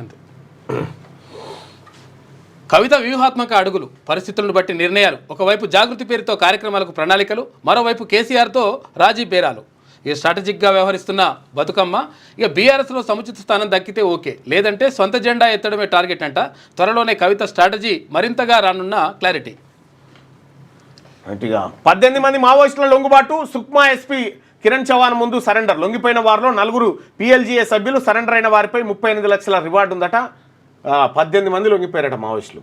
అంతే. కవిత వ్యూహాత్మక అడుగులు, పరిస్థితులను బట్టి నిర్ణయాలు. ఒకవైపు జాగృతి పేరుతో కార్యక్రమాలకు ప్రణాళికలు, మరోవైపు కేసీఆర్తో రాజీ బేరాలు. ఇక స్ట్రాటజిక్గా వ్యవహరిస్తున్న బతుకమ్మ ఇక బీఆర్ఎస్లో సముచిత స్థానం దక్కితే ఓకే, లేదంటే సొంత జెండా ఎత్తడమే టార్గెట్ అంట. త్వరలోనే కవిత స్ట్రాటజీ మరింతగా రానున్న క్లారిటీ. అంటే 18 మంది మావోయిస్టుల లొంగుబాటు. సుక్మా ఎస్పీ కిరణ్ చౌహాన్ ముందు సరెండర్. లొంగిపోయిన వారిలో 4 PLGA సభ్యులు. సరెండర్ అయిన వారిపై 38 లక్షల రివార్డు ఉందట. 18 మంది లొంగిపోయారట మావోయిస్టులు.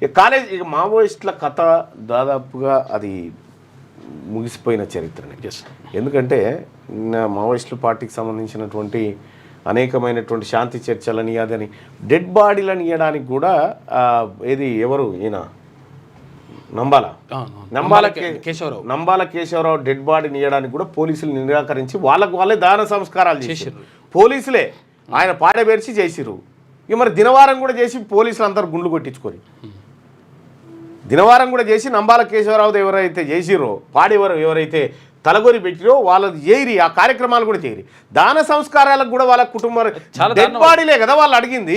ఇక మావోయిస్టుల కథ దాదాపుగా అది ముగిసిపోయిన చరిత్రనే. ఎందుకంటే మావోయిస్టుల పార్టీకి సంబంధించినటువంటి అనేకమైనటువంటి శాంతి చర్చలని అదని డెడ్ బాడీలను ఇవ్వడానికి కూడా ఎవరు ఈయన నంబాల కేశవరావు డెడ్ బాడీని ఇవ్వడానికి కూడా పోలీసులు నిరాకరించి వాళ్ళే దాన సంస్కారాలు చేశారు. పోలీసులే ఆయన పాడబెరిచి చేసిరు. ఇక మరి దినవారం కూడా చేసి పోలీసులు అందరూ గుండ్లు కొట్టించుకొని దినవారం కూడా చేసి నంబాల కేశవరావు ఎవరైతే చేసిరో ఎవరైతే తలగొరి పెట్టిరో వాళ్ళది చేయరి. ఆ కార్యక్రమాలు కూడా చేయరి. దాన సంస్కారాలకు కూడా వాళ్ళ కుటుంబం డెడ్ బాడీలే కదా వాళ్ళు అడిగింది.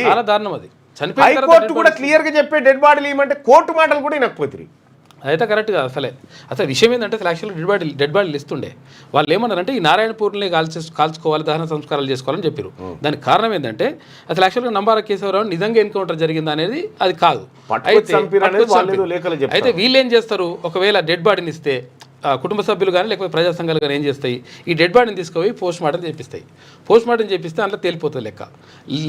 హైకోర్టు కూడా క్లియర్గా చెప్పే డెడ్ బాడీలు ఏమంటే కోర్టు మాటలు కూడా వినకపోతుంది. అదైతే కరెక్ట్ కాదు. అసలు విషయం ఏంటంటే అసలు యాక్చువల్గా డెడ్ బాడీలు ఇస్తుండే వాళ్ళు ఏమన్నారంటే ఈ నారాయణపూర్ని కాల్చుకోవాలి, దహన సంస్కారాలు చేసుకోవాలని చెప్పారు. దానికి కారణం ఏంటంటే అసలు యాక్చువల్గా నంబాల కేశవరావు నిజంగా ఎన్కౌంటర్ జరిగింది అనేది అది కాదు. అయితే వీళ్ళు ఏం చేస్తారు, ఒకవేళ డెడ్ బాడీని ఇస్తే కుటుంబ సభ్యులు కానీ లేకపోతే ప్రజా సంఘాలు కానీ ఏం చేస్తాయి, ఈ డెడ్ బాడీని తీసుకుపోయి పోస్ట్ మార్టం చేపిస్తాయి. పోస్ట్ మార్టం చేపిస్తే అందులో తేలిపోతుంది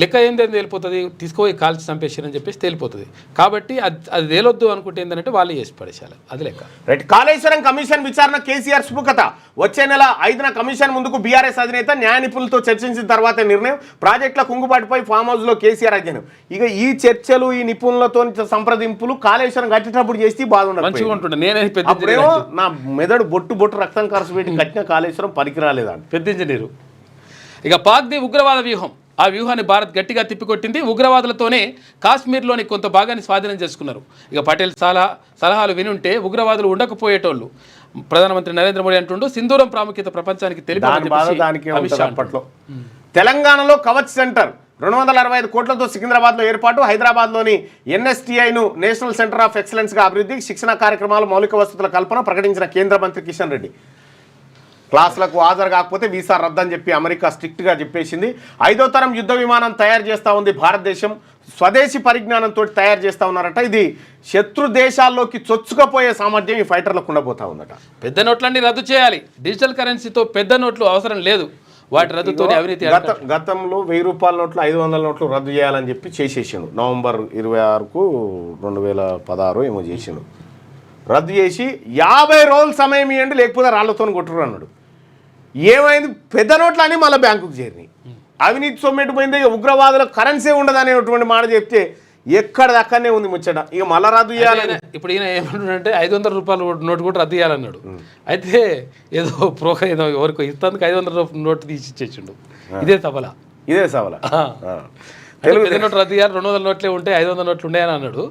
లెక్క ఏంటంటే తేలిపోతుంది, తీసుకుపోయి కాల్చి చంపేసారని చెప్పేసి తేలిపోతుంది. కాబట్టి అది తేలొద్దు అనుకుంటే ఏంటంటే వాళ్ళు చేసి పడేసాలి, అది లెక్క. రైట్. కాళేశ్వరం కమిషన్ విచారణ కేసీఆర్ సుముఖత. వచ్చే నెల 5న కమిషన్ ముందుకు బీఆర్ఎస్ అధినేత న్యాయ నిపుణులతో చర్చించిన తర్వాత నిర్ణయం. ప్రాజెక్టుల కుంగుబాటుపై ఫామ్ హౌస్లో కేసీఆర్ అధ్యయనం. ఇక ఈ చర్చలు, ఈ నిపుణులతో సంప్రదింపులు కాళేశ్వరం కట్టేటప్పుడు చేసి బాధ ఉండదు. నా మెదడు బొట్టు రక్తం ఖర్చు పెట్టి కట్టిన కాళేశ్వరం పనికిరాలేదండి, పెద్ద ఇంజనీరు. ఇక పాక్ది ఉగ్రవాద వ్యూహం. ఆ వ్యూహాన్ని భారత్ గట్టిగా తిప్పికొట్టింది. ఉగ్రవాదులతోనే కాశ్మీర్లోని కొంత భాగాన్ని స్వాధీనం చేసుకున్నారు. ఇక పటేల్ సలహాలు వినుంటే ఉగ్రవాదులు ఉండకపోయేటోళ్ళు. ప్రధానమంత్రి నరేంద్ర మోడీ అంటుండు సింధూరం ప్రాముఖ్యత ప్రపంచానికి తెలియదు. తెలంగాణలో కవచ్ సెంటర్ 265 కోట్లతో సికింద్రాబాద్లో ఏర్పాటు. హైదరాబాద్లోని NSTIను నేషనల్ సెంటర్ ఆఫ్ ఎక్సలెన్స్గా అభివృద్ధి. శిక్షణ కార్యక్రమాలు, మౌలిక వసతుల కల్పన ప్రకటించిన కేంద్ర మంత్రి కిషన్ రెడ్డి. క్లాసులకు హాజరు కాకపోతే వీసా రద్దని చెప్పి అమెరికా స్ట్రిక్ట్గా చెప్పేసింది. 5వ తరం యుద్ధ విమానం తయారు చేస్తూ ఉంది భారతదేశం. స్వదేశీ పరిజ్ఞానంతో తయారు చేస్తూ ఉన్నారట. ఇది శత్రు దేశాల్లోకి చొచ్చుకపోయే సామర్థ్యం ఈ ఫైటర్లకు ఉండబోతా ఉందట. పెద్ద నోట్లన్నీ రద్దు చేయాలి. డిజిటల్ కరెన్సీతో పెద్ద నోట్లు అవసరం లేదు. వాటి రద్దుతో అవినీతి. గతంలో 1000 రూపాయల నోట్లు, 500 నోట్లు రద్దు చేయాలని చెప్పి చేసేసిండు. నవంబర్ 26కు 2016 ఏమో చేసిండు. రద్దు చేసి 50 రోజులు సమయం ఇవ్వండి లేకపోతే రాళ్లతో కొట్టురు అన్నాడు. ఏమైంది, పెద్ద నోట్లు అని మళ్ళీ బ్యాంకుకు చేరినాయి. అవినీతి సొమ్మెట్టు పోయింది, ఇక ఉగ్రవాదులకు కరెన్సీ ఉండదు అనేటువంటి మాట చెప్తే ఎక్కడ దక్కనే ఉంది ముచ్చట. ఇక మళ్ళా రద్దు చేయాలని ఇప్పుడు ఈయన ఏమంటుంటే 500 రూపాయల నోటు కూడా రద్దు చేయాలన్నాడు. అయితే ఏదో ఏదో ఎవరికి ఇస్తానికి 500 నోటు తీసి ఇచ్చేసిండు. ఇదే సభల పెద్ద నోటు రద్దు చేయాలి, 200 నోట్లే ఉంటే 500 నోట్లు ఉన్నాయని అన్నాడు.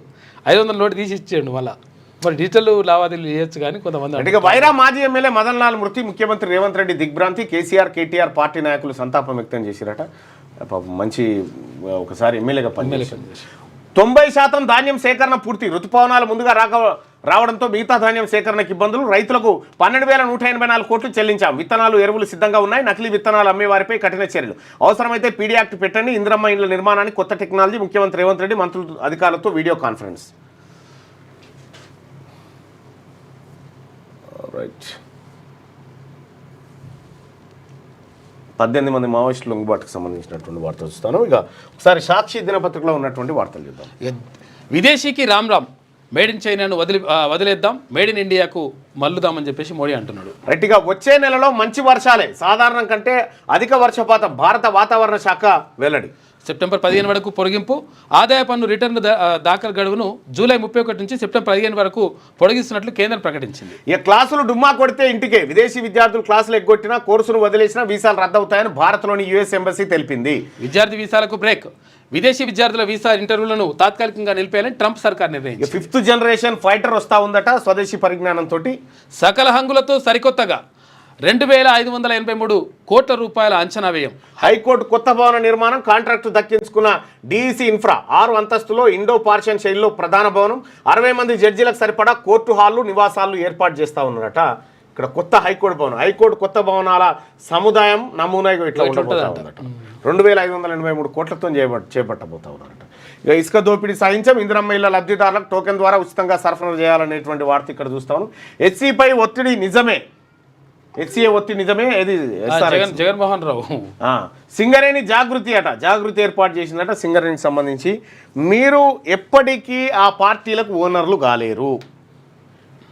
500 నోటు తీసి ఇచ్చేయండు. మళ్ళీ మరి డిజిటల్ లావాదేవీలు చేయొచ్చు కానీ కొంతమంది అంటే వైరా మాజీ ఎమ్మెల్యే మదన్ లాల్ మృతి ముఖ్యమంత్రి రేవంత్ రెడ్డి దిగ్భ్రాంతి, కేసీఆర్ కేటీఆర్ పార్టీ నాయకులు సంతాపం వ్యక్తం చేసిరట. మంచి ఒకసారి ఎమ్మెల్యేగా పనిచేశారు. 90% ధాన్యం సేకరణ పూర్తి, ఋతుపవనాలు ముందుగా రావడంతో మిగతా ధాన్యం సేకరణకు ఇబ్బందులు, రైతులకు 12,184 కోట్లు చెల్లించాం, విత్తనాలు ఎరువులు సిద్ధంగా ఉన్నాయి, నకిలీ విత్తనాలు అమ్మే వారిపై కఠిన చర్యలు, అవసరమైతే పీడీ యాక్ట్ పెట్టండి, ఇందిరమ్మ ఇండ్ల నిర్మాణానికి కొత్త టెక్నాలజీ, ముఖ్యమంత్రి రేవంత్ రెడ్డి మంత్రులు అధికారులతో వీడియో కాన్ఫరెన్స్. రైట్, 18 మంది మావోయిస్టులు లొంగుబాటుకు సంబంధించినటువంటి వార్తలు చూస్తాను. ఇక ఒకసారి సాక్షి దినపత్రికలో ఉన్నటువంటి వార్తలు చూద్దాం. విదేశీకి రామ్ రామ్, మేడ్ ఇన్ చైనాను వదిలేద్దాం, మేడ్ ఇన్ ఇండియాకు మల్లుదామని చెప్పేసి మోడీ అంటున్నాడు. రైట్గా వచ్చే నెలలో మంచి వర్షాలే, సాధారణం కంటే అధిక వర్షపాతం, భారత వాతావరణ శాఖ వెల్లడి. సెప్టెంబర్ 15 వరకు పొడిగింపు, ఆదాయ పన్ను రిటర్న్ దాఖలు గడువును జూలై 31 నుంచి సెప్టెంబర్ 15 వరకు పొడిగిస్తున్నట్లు కేంద్రం ప్రకటించింది. ఈ క్లాసులు డుమ్మా కొడితే ఇంటికే, విదేశీ విద్యార్థులు క్లాసులు ఎగ్గొట్టినా కోర్సును వదిలేసినా వీసాలు రద్దవుతాయని భారత్లోని యుఎస్ ఎంబసీ తెలిపింది. విద్యార్థి వీసాలకు బ్రేక్, విదేశీ విద్యార్థుల వీసా ఇంటర్వ్యూలను తాత్కాలికంగా నిలిపేయాలని ట్రంప్ సర్కార్ నిర్ణయించింది. 5th జనరేషన్ ఫైటర్ వస్తా ఉందట స్వదేశీ పరిజ్ఞానంతో. సకల హంగులతో సరికొత్తగా 2,583 కోట్ల రూపాయల అంచనా వ్యయం. హైకోర్టు కొత్త భవన నిర్మాణం కాంట్రాక్టు దక్కించుకున్న డిఈసి ఇన్ఫ్రా 6 అంతస్తులో ఇండో పార్షియన్ శైలిలో ప్రధాన భవనం, 60 మంది జడ్జీలకు సరిపడా కోర్టు హాళ్లు నివాసాలు ఏర్పాటు చేస్తా ఉన్నారట. ఇక్కడ కొత్త హైకోర్టు భవనం, హైకోర్టు కొత్త భవనాల సముదాయం నమూనాగా ఇట్లా ఉండబోతుందట. 2,583 కోట్లతో చేపట్టబోతా ఉన్నారట. ఇక ఇసుక దోపిడీ సాధించాం, ఇందిరమ్మ ఇళ్ల లబ్ధిదారులకు టోకెన్ ద్వారా ఉచితంగా సరఫరా చేయాలనేటువంటి వార్త ఇక్కడ చూస్తాను. హెచ్సిపై ఒత్తిడి నిజమే, హెచ్సిఏ ఒత్తిడి నిజమే. ఇది జగన్మోహన్ రావు సింగరేణి జాగృతి అట, జాగృతి ఏర్పాటు చేసిందట సింగరేణికి సంబంధించి. మీరు ఎప్పటికీ ఆ పార్టీలకు ఓనర్లు కాలేరు,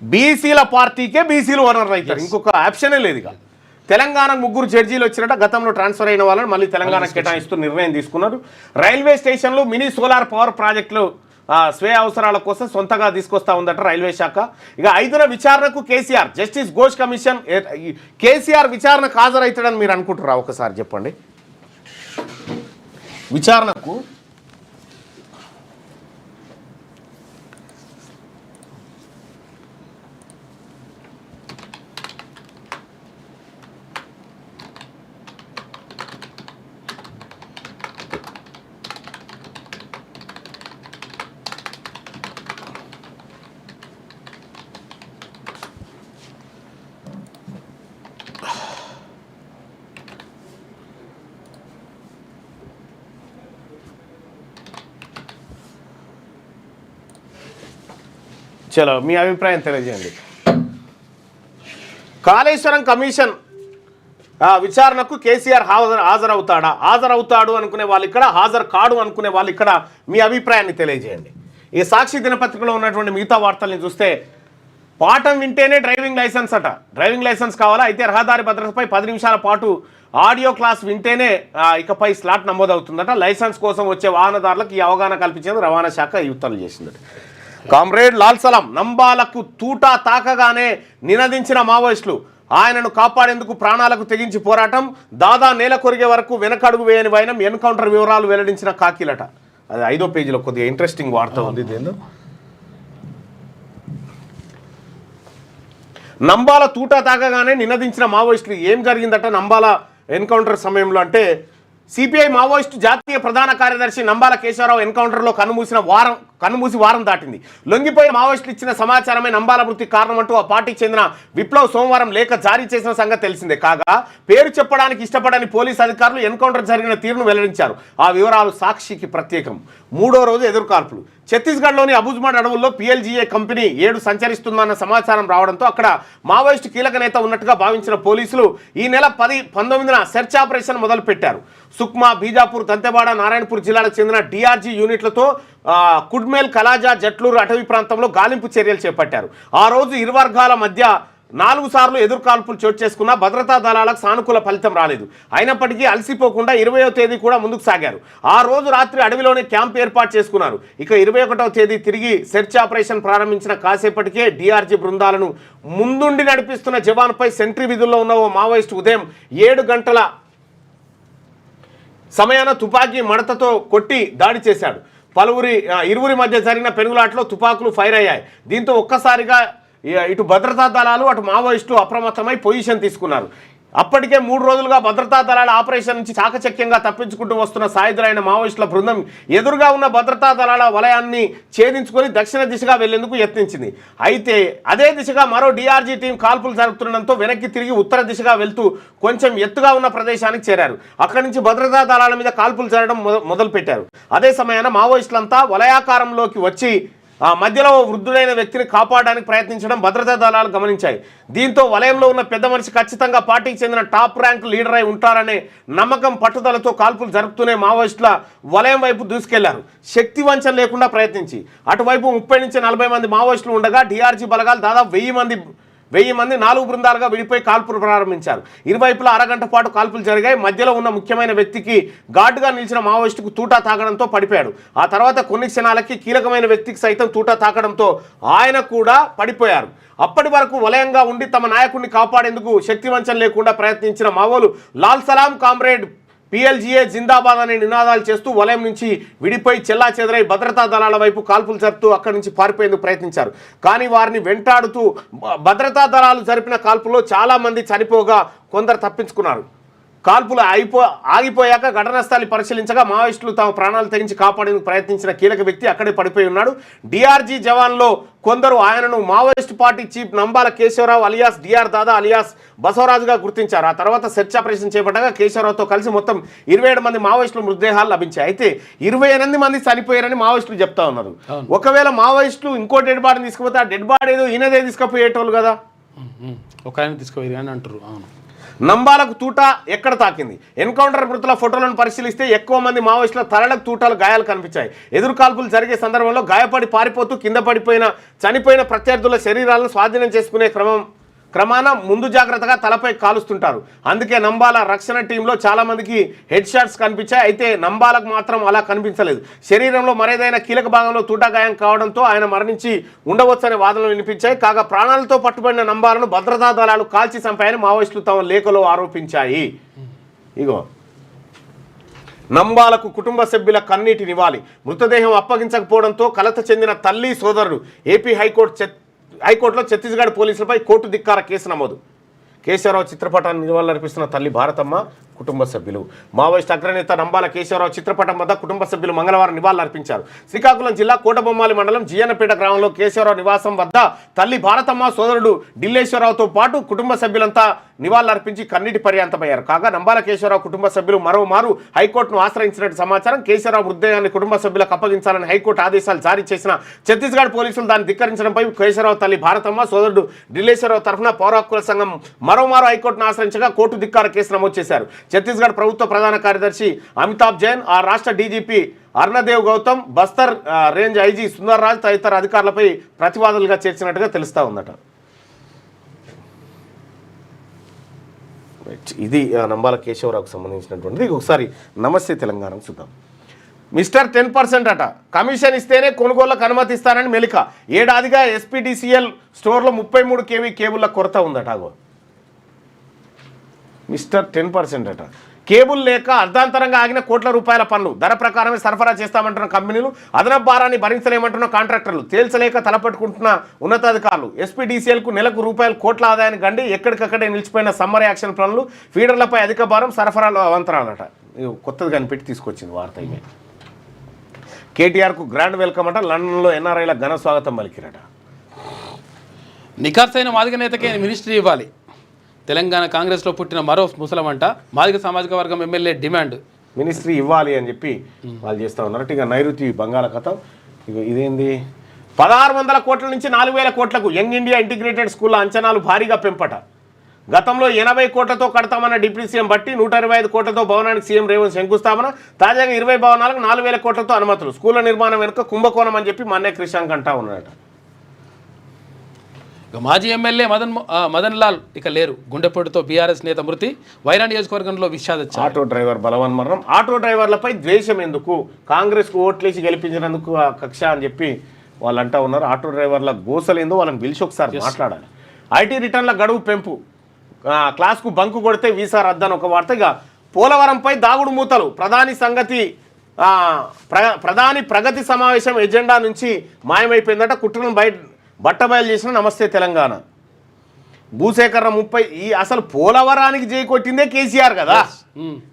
బీసీల పార్టీకే బీసీలు ఓనర్లు అవుతారు, ఇంకొక ఆప్షనే లేదు. ఇక తెలంగాణకు 3 జడ్జీలు వచ్చినట్ట, గతంలో ట్రాన్స్ఫర్ అయిన వాళ్ళని మళ్ళీ తెలంగాణకు కేటాయిస్తూ నిర్ణయం తీసుకున్నారు. రైల్వే స్టేషన్లు మినీ సోలార్ పవర్ ప్రాజెక్టులు స్వయ అవసరాల కోసం సొంతగా తీసుకొస్తా ఉందట రైల్వే శాఖ. ఇక 5న విచారణకు కేసీఆర్, జస్టిస్ ఘోష్ కమిషన్. కేసీఆర్ విచారణకు హాజరవుతాడని మీరు అనుకుంటారా? ఒకసారి చెప్పండి. విచారణకు చలో మీ అభిప్రాయం తెలియజేయండి. కాళేశ్వరం కమిషన్ విచారణకు కేసీఆర్ హాజరవుతాడు అనుకునే వాళ్ళు ఇక్కడ, హాజరు కాడు అనుకునే వాళ్ళు ఇక్కడ. మీ అభిప్రాయాన్ని తెలియజేయండి. ఈ సాక్షి దినపత్రికలో ఉన్నటువంటి మిగతా వార్తల్ని చూస్తే, పాఠం వింటేనే డ్రైవింగ్ లైసెన్స్ అట, డ్రైవింగ్ లైసెన్స్ కావాలా, అయితే రహదారి భద్రతపై 10 నిమిషాల పాటు ఆడియో క్లాస్ వింటేనే ఇకపై స్లాట్ నమోదవుతుందట. లైసెన్స్ కోసం వచ్చే వాహనదారులకు ఈ అవగాహన కల్పించేందుకు రవాణా శాఖ ఈ ఉత్తర్వులు చేసిందట. కామ్రేడ్ లాల్ సలాం నంబాలకు తూటా తాకగానే నినదించిన మావోయిస్టులు, ఆయనను కాపాడేందుకు ప్రాణాలకు తెగించి పోరాటం, దాదా నేల కొరిగే వరకు వెనకడుగు వేయని వైనం, ఎన్కౌంటర్ వివరాలు వెల్లడించిన కాకీలట. అది 5వ పేజీలో కొద్దిగా ఇంట్రెస్టింగ్ వార్త ఉంది. ఇదేందో నంబాల తూటా తాకగానే నినదించిన మావోయిస్టులు. ఏం జరిగిందట నంబాల ఎన్కౌంటర్ సమయంలో అంటే, సిపిఐ మావోయిస్టు జాతీయ ప్రధాన కార్యదర్శి నంబాల కేశవరావు ఎన్కౌంటర్లో కన్నుమూసి వారం దాటింది. లొంగిపోయిన మావోయిస్టులు ఇచ్చిన సమాచారమే నంబాల మృతికి కారణమంటూ ఆ పార్టీకి చెందిన విప్లవ్ సోమవారం లేఖ జారీ చేసిన సంగతి తెలిసిందే. కాగా పేరు చెప్పడానికి ఇష్టపడని పోలీసు అధికారులు ఎన్కౌంటర్ జరిగిన తీరును వెల్లడించారు. ఆ వివరాలు సాక్షికి ప్రత్యేకం. 3వ రోజు ఎదురుకాల్పులు. ఛత్తీస్గఢ్లోని అబుజ్మాడ్ అడవుల్లో పిఎల్జీఏ కంపెనీ 7 సంచరిస్తుందన్న సమాచారం రావడంతో అక్కడ మావోయిస్టు కీలక నేత ఉన్నట్టుగా భావించిన పోలీసులు ఈ నెల 19న సెర్చ్ ఆపరేషన్ మొదలుపెట్టారు. సుక్మా, బీజాపూర్, దంతెవాడ, నారాయణపూర్ జిల్లాలకు చెందిన డిఆర్జీ యూనిట్లతో కుడ్మేల్, కలాజా, జట్లూరు అటవీ ప్రాంతంలో గాలింపు చర్యలు చేపట్టారు. ఆ రోజు ఇరు వర్గాల మధ్య 4 సార్లు ఎదురుకాల్పులు చోటు చేసుకున్న భద్రతా దళాలకు సానుకూల ఫలితం రాలేదు. అయినప్పటికీ అలసిపోకుండా 20వ తేదీ కూడా ముందుకు సాగారు. ఆ రోజు రాత్రి అడవిలోనే క్యాంప్ ఏర్పాటు చేసుకున్నారు. ఇక 21వ తేదీ తిరిగి సెర్చ్ ఆపరేషన్ ప్రారంభించిన కాసేపటికే డిఆర్జీ బృందాలను ముందుండి నడిపిస్తున్న జవాన్పై సెంట్రీ విధుల్లో ఉన్న ఓ మావోయిస్టు ఉదయం 7 గంటల సమయాన తుపాకీ మడతతో కొట్టి దాడి చేశాడు. ఇరువురి మధ్య జరిగిన పెనుగులాటలో తుపాకులు ఫైర్ అయ్యాయి. దీంతో ఒక్కసారిగా ఇటు భద్రతా దళాలు అటు మావోయిస్టులు అప్రమత్తమై పొజిషన్ తీసుకున్నారు. అప్పటికే 3 రోజులుగా భద్రతా దళాల ఆపరేషన్ నుంచి చాకచక్యంగా తప్పించుకుంటూ వస్తున్న సాయుధులైన మావోయిస్టుల బృందం ఎదురుగా ఉన్న భద్రతా దళాల వలయాన్ని ఛేదించుకొని దక్షిణ దిశగా వెళ్లేందుకు యత్నించింది. అయితే అదే దిశగా మరో డిఆర్జీ టీం కాల్పులు జరుపుతుండడంతో వెనక్కి తిరిగి ఉత్తర దిశగా వెళ్తూ కొంచెం ఎత్తుగా ఉన్న ప్రదేశానికి చేరారు. అక్కడి నుంచి భద్రతా దళాల మీద కాల్పులు జరగడం మొదలుపెట్టారు. అదే సమయాన మావోయిస్టులంతా వలయాకారంలోకి వచ్చి ఆ మధ్యలో వృద్ధుడైన వ్యక్తిని కాపాడడానికి ప్రయత్నించడం భద్రతా దళాలు గమనించాయి. దీంతో వలయంలో ఉన్న పెద్ద మనిషి ఖచ్చితంగా పార్టీకి చెందిన టాప్ ర్యాంక్ లీడర్ అయి ఉంటారనే నమ్మకం పట్టుదలతో కాల్పులు జరుపుతూనే మావోయిస్టుల వలయం వైపు దూసుకెళ్లారు. శక్తి వంచన లేకుండా ప్రయత్నించి అటువైపు 30 నుంచి 40 మంది మావోయిస్టులు ఉండగా డిఆర్జీ బలగాలు దాదాపు 1000 మంది 4 బృందాలుగా విడిపోయి కాల్పులు ప్రారంభించారు. ఇరువైపులా అరగంట పాటు కాల్పులు జరిగాయి. మధ్యలో ఉన్న ముఖ్యమైన వ్యక్తికి గార్డుగా నిలిచిన మావోయిస్టుకు తూటా తాకడంతో పడిపోయాడు. ఆ తర్వాత కొన్ని క్షణాలకి కీలకమైన వ్యక్తికి సైతం తూటా తాకడంతో ఆయన కూడా పడిపోయారు. అప్పటి వరకు వలయంగా ఉండి తమ నాయకుడిని కాపాడేందుకు శక్తివంచన లేకుండా ప్రయత్నించిన మావోలు లాల్ సలాం కామ్రేడ్ పిఎల్జీఏ జిందాబాద్ అనే నినాదాలు చేస్తూ వలయం నుంచి విడిపోయి చెల్లాచెదరై భద్రతా దళాల వైపు కాల్పులు జరుపుతూ అక్కడి నుంచి పారిపోయేందుకు ప్రయత్నించారు. కానీ వారిని వెంటాడుతూ భద్రతా దళాలు జరిపిన కాల్పుల్లో చాలామంది చనిపోగా కొందరు తప్పించుకున్నారు. కాల్పులు ఆగిపోయాక ఘటనా స్థలి పరిశీలించగా మావోయిస్టులు తమ ప్రాణాలు తెగించి కాపాడేందుకు ప్రయత్నించిన కీలక వ్యక్తి అక్కడే పడిపోయి ఉన్నాడు. డిఆర్జీ జవాన్లో కొందరు ఆయనను Maoist party chief Nambala Keshavarao alias DR Dada alias బసవరాజుగా గుర్తించారు. ఆ తర్వాత సెర్చ్ ఆపరేషన్ చేపట్టగా కేశవరావుతో కలిసి మొత్తం 27 మంది మావోయిస్టులు మృతదేహాలు లభించాయి. అయితే 28 మంది చనిపోయారని మావోయిస్టులు చెప్తా ఉన్నారు. ఒకవేళ మావోయిస్టులు ఇంకో డెడ్ బాడీని తీసుకుపోతే ఆ డెడ్ బాడీ ఏదో ఈయనదే తీసుకుపోయేటోళ్ళు కదా, ఒక ఆయన తీసుకుపోయి అని అంటారు. అవును. నంబాలకు తూటా ఎక్కడ తాకింది? ఎన్కౌంటర్ మృతుల ఫోటోలను పరిశీలిస్తే ఎక్కువ మంది మావోయిస్టుల తలలకు తూటాలు గాయాలు కనిపించాయి. ఎదురు కాల్పులు జరిగే సందర్భంలో గాయపడి పారిపోతూ కింద చనిపోయిన ప్రత్యర్థుల శరీరాలను స్వాధీనం చేసుకునే క్రమాన ముందు జాగ్రత్తగా తలపై కాలుస్తుంటారు. అందుకే నంబాల రక్షణ టీంలో చాలా మందికి హెడ్ షాట్స్ కనిపించాయి. అయితే నంబాలకు మాత్రం అలా కనిపించలేదు. శరీరంలో మరేదైనా కీలక భాగంలో తూటా గాయం కావడంతో ఆయన మరణించి ఉండవచ్చనే వాదనలు వినిపించాయి. కాగా ప్రాణాలతో పట్టుబడిన నంబాలను భద్రతా దళాలు కాల్చి చంపాయని మావోయిస్టులు తమ లేఖలో ఆరోపించాయి. ఇగో నంబాలకు కుటుంబ సభ్యుల కన్నీటి నివాళి. మృతదేహం అప్పగించకపోవడంతో కలత చెందిన తల్లి సోదరుడు ఏపీ హైకోర్టులో ఛత్తీస్గఢ్ పోలీసులపై కోర్టు ధిక్కార కేసు నమోదు. కేశవరావు చిత్రపటాన్ని నివాళులర్పిస్తున్న తల్లి భారతమ్మ కుటుంబ సభ్యులు. మావోయిస్ట్ అగ్రనేత నంబాల కేశవరావు చిత్రపటం వద్ద కుటుంబ సభ్యులు మంగళవారం నివాళులర్పించారు. శ్రీకాకుళం జిల్లా కోటబొమ్మాలి మండలం జియన్నపేట గ్రామంలో కేశవరావు నివాసం వద్ద తల్లి భారతమ్మ సోదరుడు ఢిల్లేశ్వరరావుతో పాటు కుటుంబ సభ్యులంతా నివాళులర్పించి కన్నీటి పర్యాంతమయ్యారు. కాగా నంబాల కేశవరావు కుటుంబ సభ్యులు మరోమారు హైకోర్టును ఆశ్రయించినట్టు సమాచారం. కేశవరావు మృతదేహాన్ని కుటుంబ సభ్యులకు అప్పగించాలని హైకోర్టు ఆదేశాలు జారీ చేసిన ఛత్తీస్గఢ్ పోలీసులు దాన్ని ధిక్కరించడంపై కేశవరావు తల్లి భారతమ్మ సోదరుడు ఢిల్లేశ్వరరావు తరఫున పౌర హక్కుల సంఘం మరోమారు హైకోర్టును ఆశ్రయించగా కోర్టు ధిక్కార కేసు నమోదు చేశారు. ఛత్తీస్గఢ్ ప్రభుత్వ ప్రధాన కార్యదర్శి అమితాబ్ జైన్, ఆ రాష్ట్ర DGP Arundev Gautam, Bastar range IG Sundar Raj తదితర అధికారులపై ప్రతివాదులుగా చేర్చినట్టుగా తెలుస్తా ఉందట. ఇది నంబాల కేశవరావుకు సంబంధించినటువంటిది. ఒకసారి నమస్తే తెలంగాణకు చూద్దాం. మిస్టర్ 10% అట, కమిషన్ ఇస్తేనే కొనుగోళ్లకు అనుమతి ఇస్తానని మెలిక. ఏడాదిగా ఎస్పీడీసీఎల్ స్టోర్లో 33 kV కేబుల్ల కొరత ఉందట. మిస్టర్ 10% అట. కేబుల్ లేక అర్ధాంతరంగా ఆగిన కోట్ల రూపాయల పన్ను. ధర ప్రకారమే సరఫరా చేస్తామంటున్న కంపెనీలు, అదనపు భారాన్ని భరించలేమంటున్న కాంట్రాక్టర్లు, తేల్చలేక తలపట్టుకుంటున్న ఉన్నతాధికారులు. ఎస్పీడీసీఎల్కు నెలకు కోట్ల ఆదాయాన్ని గండి ఎక్కడికక్కడే నిలిచిపోయిన సమ్మర్ యాక్షన్ ప్లాన్లు, ఫీడర్లపై అధిక భారం, సరఫరాలో అవంతరాలట. కొత్తది కనిపెట్టి తీసుకొచ్చింది వార్త. ఇమే కేటీఆర్కు గ్రాండ్ వెల్కమ్ అంట. లండన్లో ఎన్ఆర్ఐల ఘన స్వాగతం పలికిరట. నిఖార్సైన మాదిగ నేతకే మినిస్ట్రీ ఇవ్వాలి. తెలంగాణ కాంగ్రెస్లో పుట్టిన మరో ముసలమంట. మాదిగ సామాజిక వర్గం ఎమ్మెల్యే డిమాండ్ మినిస్ట్రీ ఇవ్వాలి అని చెప్పి వాళ్ళు చేస్తూ ఉన్నారు. ఇక నైరుతి బంగాళాఖాతం. ఇదేంది 1600 కోట్ల నుంచి 4000 కోట్లకు యంగ్ ఇండియా ఇంటిగ్రేటెడ్ స్కూళ్ళ అంచనాలు భారీగా పెంపట. గతంలో 80 కోట్లతో కడతామన్న డిప్యూటీ సీఎం బట్టి 125 కోట్లతో భవనానికి సీఎం రేవంత్ శంకుస్థాపన. తాజాగా 20 భవనాలకు 4000 కోట్లతో అనుమతులు. స్కూళ్ల నిర్మాణం వెనుక కుంభకోణం అని చెప్పి మన్నే క్రిషాంక్ అంటా ఉన్నాడట. ఇక మాజీ ఎమ్మెల్యే మదన్ లాల్ ఇక లేరు. గుండెపోటుతో బీఆర్ఎస్ నేత మృతి. వైరా నియోజకవర్గంలో విషాద ఛాయ. ఆటో డ్రైవర్ బలవన్మరణం. ఆటో డ్రైవర్లపై ద్వేషం ఎందుకు, కాంగ్రెస్కు ఓట్లేసి గెలిపించినందుకు ఆ కక్ష అని చెప్పి వాళ్ళు అంటా ఉన్నారు. ఆటో డ్రైవర్ల గోసలేందో వాళ్ళని పిలిచి ఒకసారి మాట్లాడాలి. ఐటీ రిటర్న్ల గడువు పెంపు, క్లాస్కు బంకు కొడితే వీసా రద్దని ఒక వార్త. ఇక పోలవరంపై దాగుడు మూతలు, ప్రధాని ప్రగతి సమావేశం ఎజెండా నుంచి మాయమైపోయిందట. కుట్రను బట్టబయలు చేసిన నమస్తే తెలంగాణ. భూసేకరణ 30 అసలు పోలవరానికి చేయి కొట్టిందే కేసీఆర్ కదా.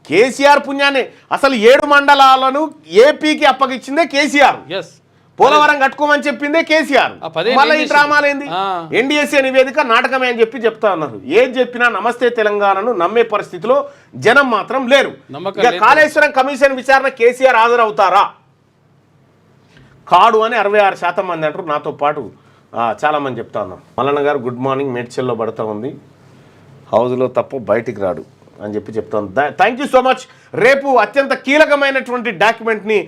కేసీఆర్ పుణ్యాన్ని అసలు 7 మండలాలను ఏపీకి అప్పగిచ్చిందే కేసీఆర్. పోలవరం కట్టుకోమని చెప్పిందే కేసీఆర్. మళ్ళీ ఈ డ్రామాలేంది? ఎన్డీఎస్ఏ నివేదిక నాటకమే అని చెప్తా ఉన్నారు. ఏది చెప్పినా నమస్తే తెలంగాణను నమ్మే పరిస్థితిలో జనం మాత్రం లేరు. కాళేశ్వరం కమిషన్ విచారణ కేసీఆర్ హాజరవుతారా? కాడు అని 66% మంది అంటారు. నాతో పాటు చాలా మంది చెప్తా ఉన్నారు. మల్లన్న గారు గుడ్ మార్నింగ్, మేడ్చల్లో పడుతూ ఉంది, హౌస్లో తప్ప బయటికి రాడు అని చెప్పి చెప్తాను. Thank you so much. రేపు అత్యంత కీలకమైనటువంటి డాక్యుమెంట్ని